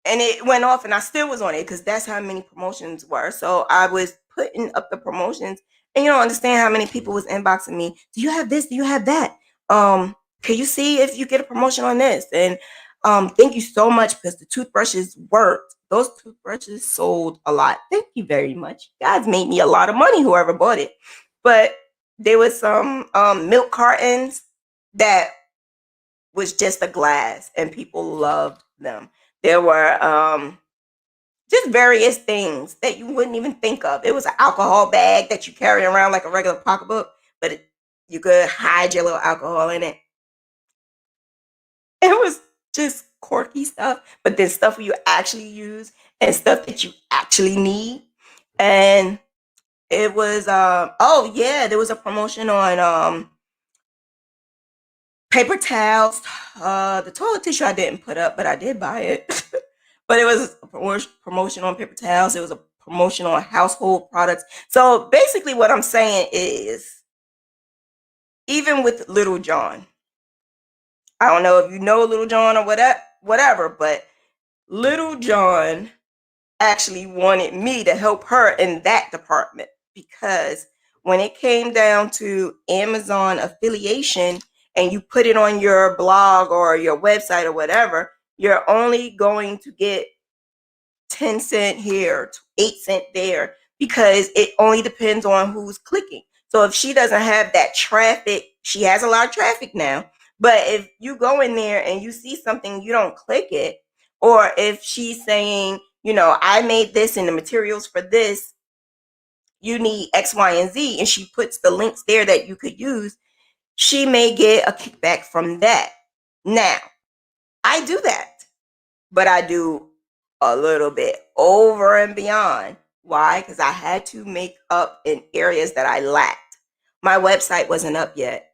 [SPEAKER 1] And it went off and I still was on it because that's how many promotions were. So I was putting up the promotions, and you don't understand how many people was inboxing me. Do you have this? Do you have that? Can you see if you get a promotion on this? And thank you so much, because the toothbrushes worked. Those toothbrushes sold a lot. Thank you very much. You guys made me a lot of money, whoever bought it. But there was some milk cartons that was just a glass, and people loved them. There were just various things that you wouldn't even think of. It was an alcohol bag that you carry around like a regular pocketbook, but you could hide your little alcohol in it. It was just quirky stuff, but then stuff you actually use and stuff that you actually need. And it was oh yeah, there was a promotion on paper towels. The toilet tissue I didn't put up, but I did buy it. But it was a promotion on paper towels. It was a promotion on household products. So basically what I'm saying is, even with Little John, I don't know if you know Little John or whatever, but Little John actually wanted me to help her in that department, because when it came down to Amazon affiliation and you put it on your blog or your website or whatever, you're only going to get 10 cent here, 8 cent there, because it only depends on who's clicking. So if she doesn't have that traffic, she has a lot of traffic now, but if you go in there and you see something, you don't click it, or if she's saying, I made this and the materials for this, you need X, Y, and Z, and she puts the links there that you could use, she may get a kickback from that. Now, I do that, but I do a little bit over and beyond. Why? Because I had to make up in areas that I lacked. My website wasn't up yet.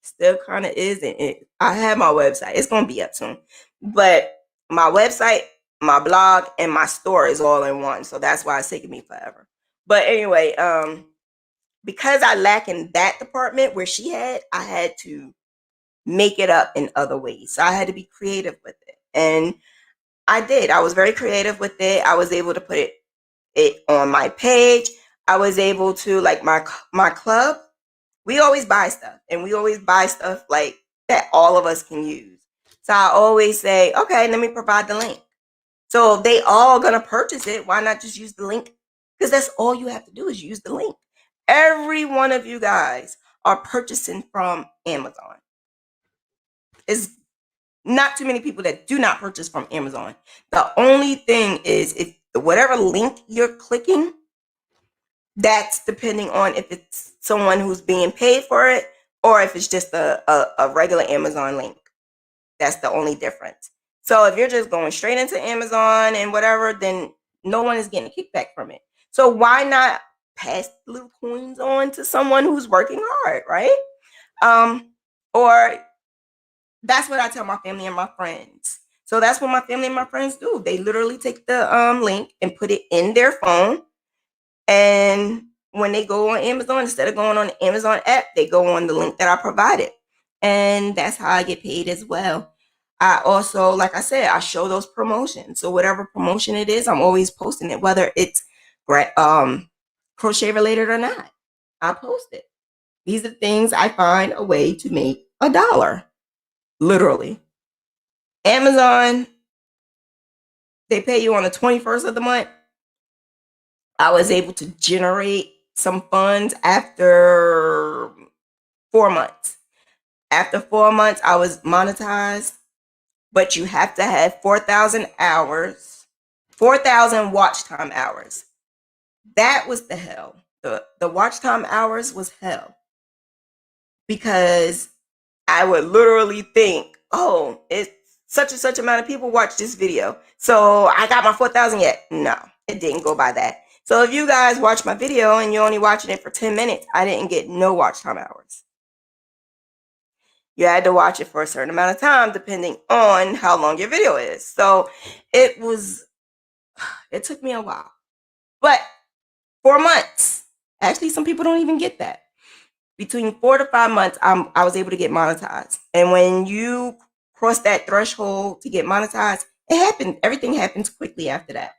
[SPEAKER 1] Still kind of isn't. I have my website. It's going to be up soon. But my website, my blog, and my store is all in one. So that's why it's taking me forever. But anyway, because I lack in that department where she had, I had to make it up in other ways. So I had to be creative with it. And I did. I was very creative with it. I was able to put it on my page. I was able to, like, my club, we always buy stuff, and we always buy stuff like that all of us can use. So I always say, okay, let me provide the link. So if they all gonna purchase it, why not just use the link? Because that's all you have to do is use the link. Every one of you guys are purchasing from Amazon. It's not too many people that do not purchase from Amazon. The only thing is if whatever link you're clicking, that's depending on if it's someone who's being paid for it or if it's just a regular Amazon link. That's the only difference. So if you're just going straight into Amazon and whatever, then no one is getting a kickback from it. So why not pass the little coins on to someone who's working hard, right? Or that's what I tell my family and my friends. So that's what my family and my friends do. They literally take the link and put it in their phone. And when they go on Amazon, instead of going on the Amazon app, they go on the link that I provided. And that's how I get paid as well. I also, like I said, I show those promotions. So whatever promotion it is, I'm always posting it, whether it's crochet related or not. I post it. These are things I find a way to make $1. Literally. Amazon, they pay you on the 21st of the month. I was able to generate some funds after 4 months. After 4 months, I was monetized, but you have to have 4,000 hours, 4,000 watch time hours. That was the hell. The watch time hours was hell because I would literally think, oh, it's such and such amount of people watch this video. So I got my 4,000 yet. No, it didn't go by that. So if you guys watch my video and you're only watching it for 10 minutes, I didn't get no watch time hours. You had to watch it for a certain amount of time depending on how long your video is. So it took me a while. But 4 months. Actually, some people don't even get that. Between 4 to 5 months, I was able to get monetized. And when you cross that threshold to get monetized, it happened. Everything happens quickly after that.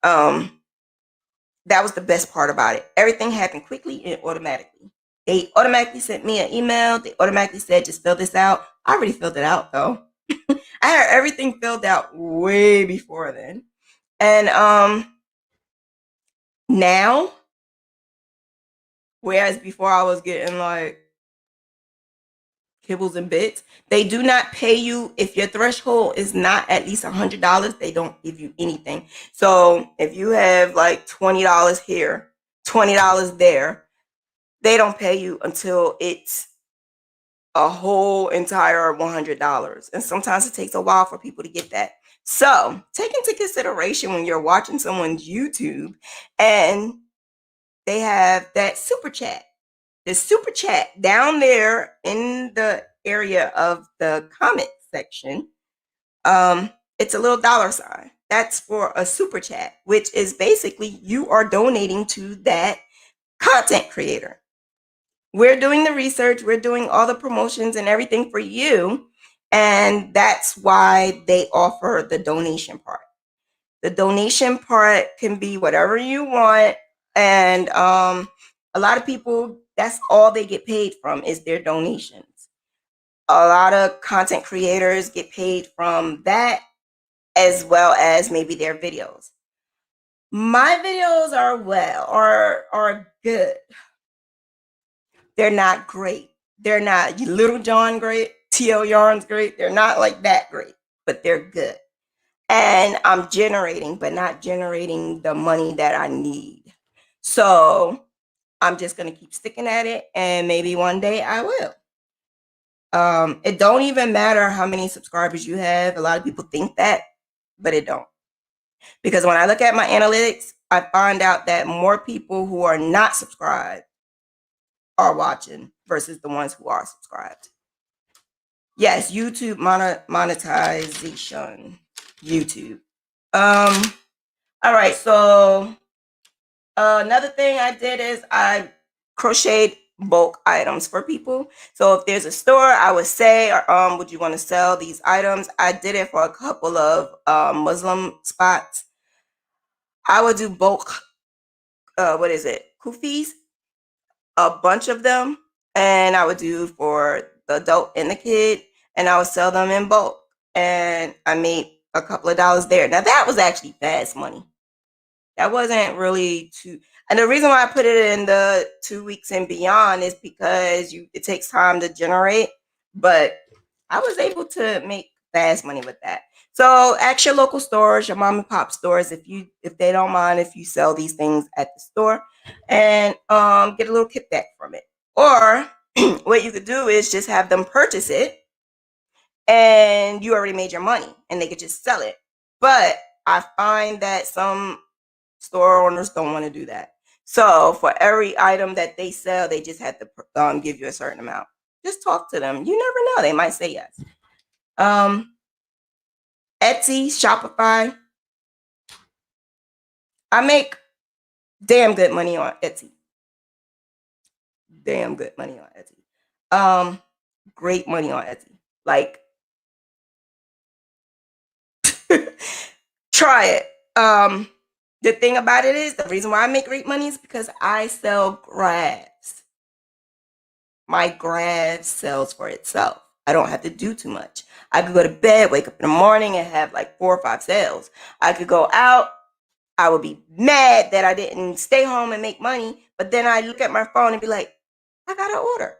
[SPEAKER 1] That was the best part about it. Everything happened quickly and automatically. They automatically sent me an email. They automatically said, just fill this out. I already filled it out though. I had everything filled out way before then. And now, whereas before I was getting like kibbles and bits, they do not pay you if your threshold is not at least $100. They don't give you anything. So if you have like $20 here, $20 there, they don't pay you until it's a whole entire $100. And sometimes it takes a while for people to get that. So take into consideration when you're watching someone's YouTube and they have that super chat. The super chat down there in the area of the comment section, it's a little $sign. That's for a super chat, which is basically you are donating to that content creator. We're doing the research, we're doing all the promotions and everything for you, and that's why they offer the donation part. The donation part can be whatever you want, and a lot of people, that's all they get paid from is their donations. A lot of content creators get paid from that as well as maybe their videos. My videos are good. They're not great. They're not Little John great, TL Yarn's great. They're not like that great, but they're good. And I'm generating, but not generating the money that I need. So I'm just going to keep sticking at it, and maybe one day I will. It don't even matter how many subscribers you have. A lot of people think that, but it don't. Because when I look at my analytics, I find out that more people who are not subscribed are watching versus the ones who are subscribed. Yes, YouTube monetization. YouTube. All right, so another thing I did is I crocheted bulk items for people. So if there's a store, I would say, would you want to sell these items? I did it for a couple of Muslim spots. I would do bulk, kufis, a bunch of them, and I would do for the adult and the kid, and I would sell them in bulk. and I made a couple of dollars there. Now that was actually fast money. That wasn't really too, and the reason why I put it in the 2 weeks and beyond is because it takes time to generate, but I was able to make fast money with that. So ask your local stores, your mom and pop stores, if they don't mind if you sell these things at the store, and get a little kickback from it. Or what you could do is just have them purchase it, and you already made your money, and they could just sell it. But I find that some store owners don't want to do that. So for every item that they sell, they just have to give you a certain amount. Just talk to them. You never know; they might say yes. Etsy, Shopify. I make damn good money on Etsy. Damn good money on Etsy. Great money on Etsy. Like, try it. The thing about it is, the reason why I make great money is because I sell grabs. My grab sells for itself. I don't have to do too much. I could go to bed, wake up in the morning, and have like 4 or 5 sales. I could go out. I would be mad that I didn't stay home and make money, but then I look at my phone and be like, I got an order.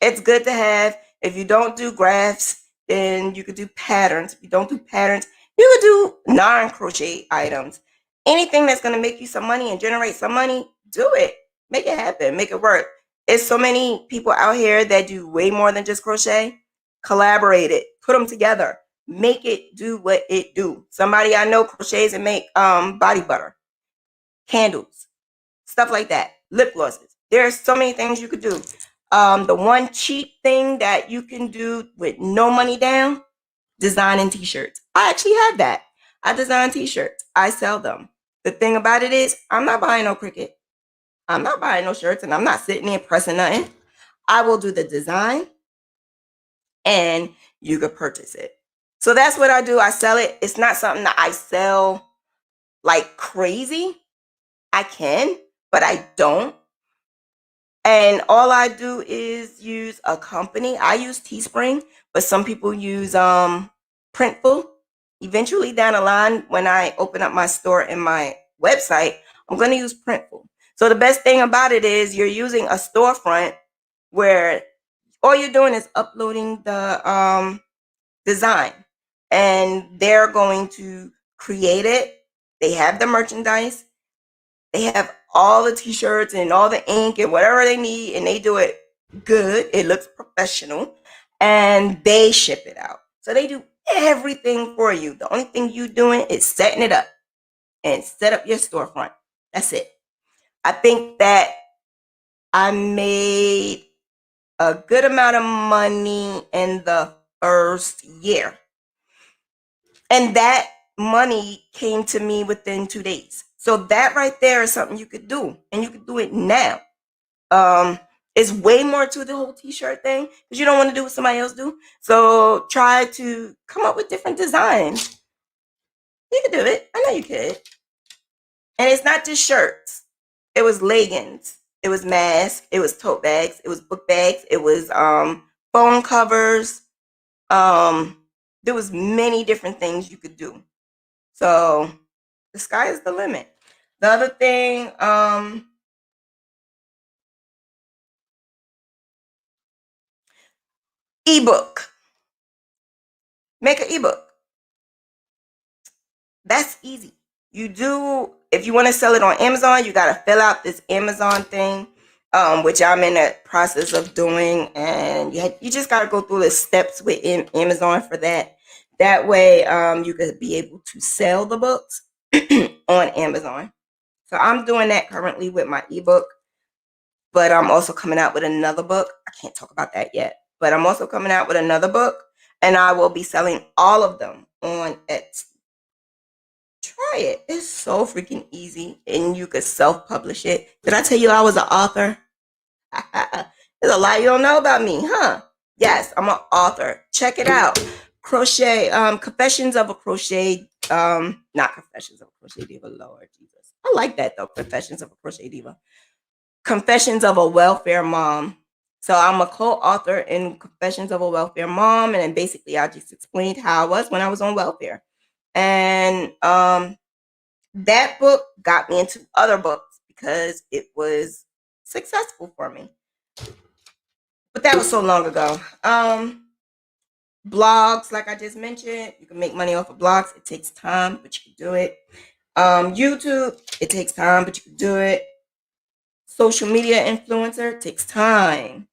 [SPEAKER 1] It's good to have. If you don't do graphs, then you could do patterns. If you don't do patterns, you could do non-crochet items. Anything that's going to make you some money and generate some money, do it. Make it happen. Make it work. There's so many people out here that do way more than just crochet. Collaborate it. Put them together. Make it do what it do. Somebody I know crochets and make body butter, candles, stuff like that, lip glosses. There's so many things you could do. The one cheap thing that you can do with no money down, designing t-shirts. I actually have that. I design t-shirts. I sell them. The thing about it is, I'm not buying no Cricut. I'm not buying no shirts, and I'm not sitting there pressing nothing. I will do the design, and you could purchase it. So that's what I do. I sell it. It's not something that I sell like crazy. I can, but I don't. And all I do is use a company. I use Teespring, but some people use Printful. Eventually down the line, when I open up my store and my website, I'm going to use Printful. So the best thing about it is you're using a storefront where all you're doing is uploading the design, and they're going to create it. They have the merchandise. They have all the t-shirts and all the ink and whatever they need, and they do it good. It looks professional, and they ship it out. So they do everything for you. The only thing you doing is setting it up and set up your storefront. That's it. I think that I made a good amount of money in the first year. And that money came to me within 2 days. So that right there is something you could do, and you could do it now. It's way more to the whole t-shirt thing because you don't want to do what somebody else do. So try to come up with different designs. You can do it. I know you could. And it's not just shirts. It was leggings. It was masks. It was tote bags. It was book bags. It was phone covers. There was many different things you could do. So the sky is the limit. The other thing, ebook. Make an ebook. That's easy. You do, if you want to sell it on Amazon, you got to fill out this Amazon thing, which I'm in the process of doing. And you just got to go through the steps within Amazon for that. That way, you could be able to sell the books on Amazon. So I'm doing that currently with my ebook, but I'm also coming out with another book. I can't talk about that yet, but I'm also coming out with another book, and I will be selling all of them on Etsy. Try it. It's so freaking easy, and you could self-publish it. Did I tell you I was an author? There's a lot you don't know about me, huh? Yes, I'm an author. Check it out. Crochet, Confessions of a Crochet, not Confessions of a Crochet Diva, Lord Jesus. I like that though, Confessions of a Crochet Diva. Confessions of a Welfare Mom. So I'm a co-author in Confessions of a Welfare Mom, and then basically I just explained how I was when I was on welfare. And that book got me into other books because it was successful for me. But that was so long ago. Blogs, like I just mentioned, you can make money off of blogs. It takes time, but you can do it. YouTube, it takes time, but you can do it. Social media influencer takes time,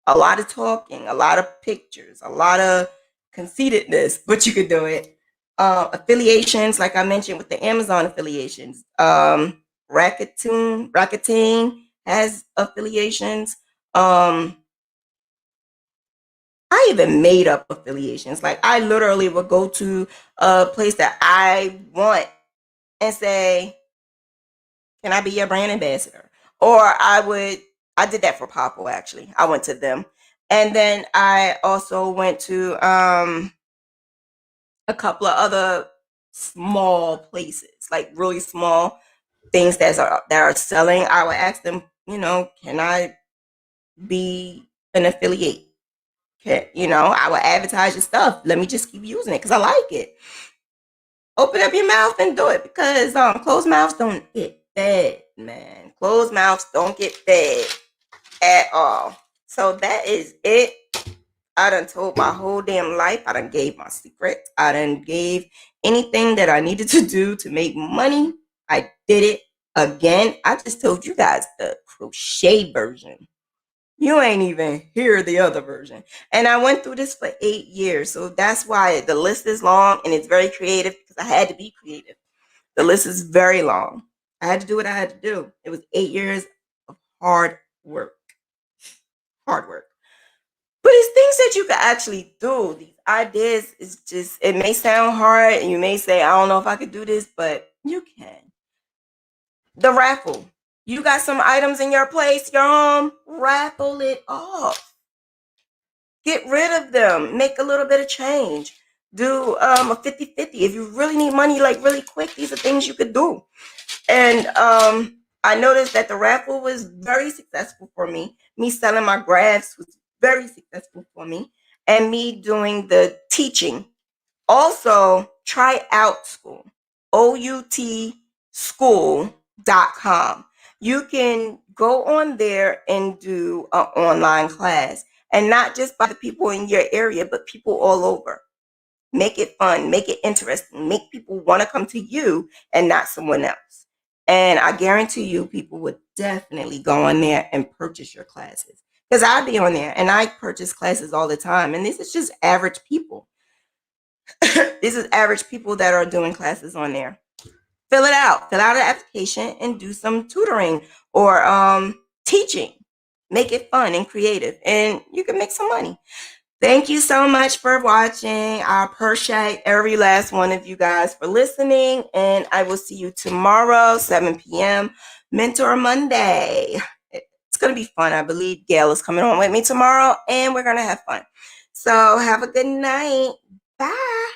[SPEAKER 1] a lot of talking, a lot of pictures, a lot of conceitedness, but you could do it. Affiliations, like I mentioned with the Amazon affiliations. Racketing has affiliations. I even made up affiliations. Like I literally would go to a place that I want and say, "Can I be your brand ambassador?" Or I did that for Papo actually. I went to them. And then I also went to a couple of other small places, like really small things that are selling. I would ask them, can I be an affiliate? I would advertise your stuff. Let me just keep using it because I like it. Open up your mouth and do it because closed mouths don't get fed, man. Closed mouths don't get fed at all. So that is it. I done told my whole damn life. I done gave my secrets. I done gave anything that I needed to do to make money. I did it again. I just told you guys the crochet version. You ain't even hear the other version. And I went through this for 8 years. So that's why the list is long and it's very creative because I had to be creative. The list is very long. I had to do what I had to do. It was 8 years of hard work. Hard work. But it's things that you can actually do. These ideas is just, it may sound hard and you may say, I don't know if I could do this, but you can. The raffle. You got some items in your place, your home, raffle it off. Get rid of them. Make a little bit of change. Do a 50-50. If you really need money, like really quick, these are things you could do. And I noticed that the raffle was very successful for me. Me selling my graphs was very successful for me. And me doing the teaching. Also, try out school. outschool.com. You can go on there and do an online class. And not just by the people in your area, but people all over. Make it fun, make it interesting, make people want to come to you and not someone else. And I guarantee you, people would definitely go on there and purchase your classes. Because I'd be on there and I purchase classes all the time. And this is just average people. This is average people that are doing classes on there. Fill it out, fill out an application and do some tutoring or teaching. Make it fun and creative, and you can make some money. Thank you so much for watching. I appreciate every last one of you guys for listening, and I will see you tomorrow, 7 p.m. Mentor Monday. It's going to be fun. I believe Gail is coming on with me tomorrow, and we're going to have fun. So have a good night. Bye.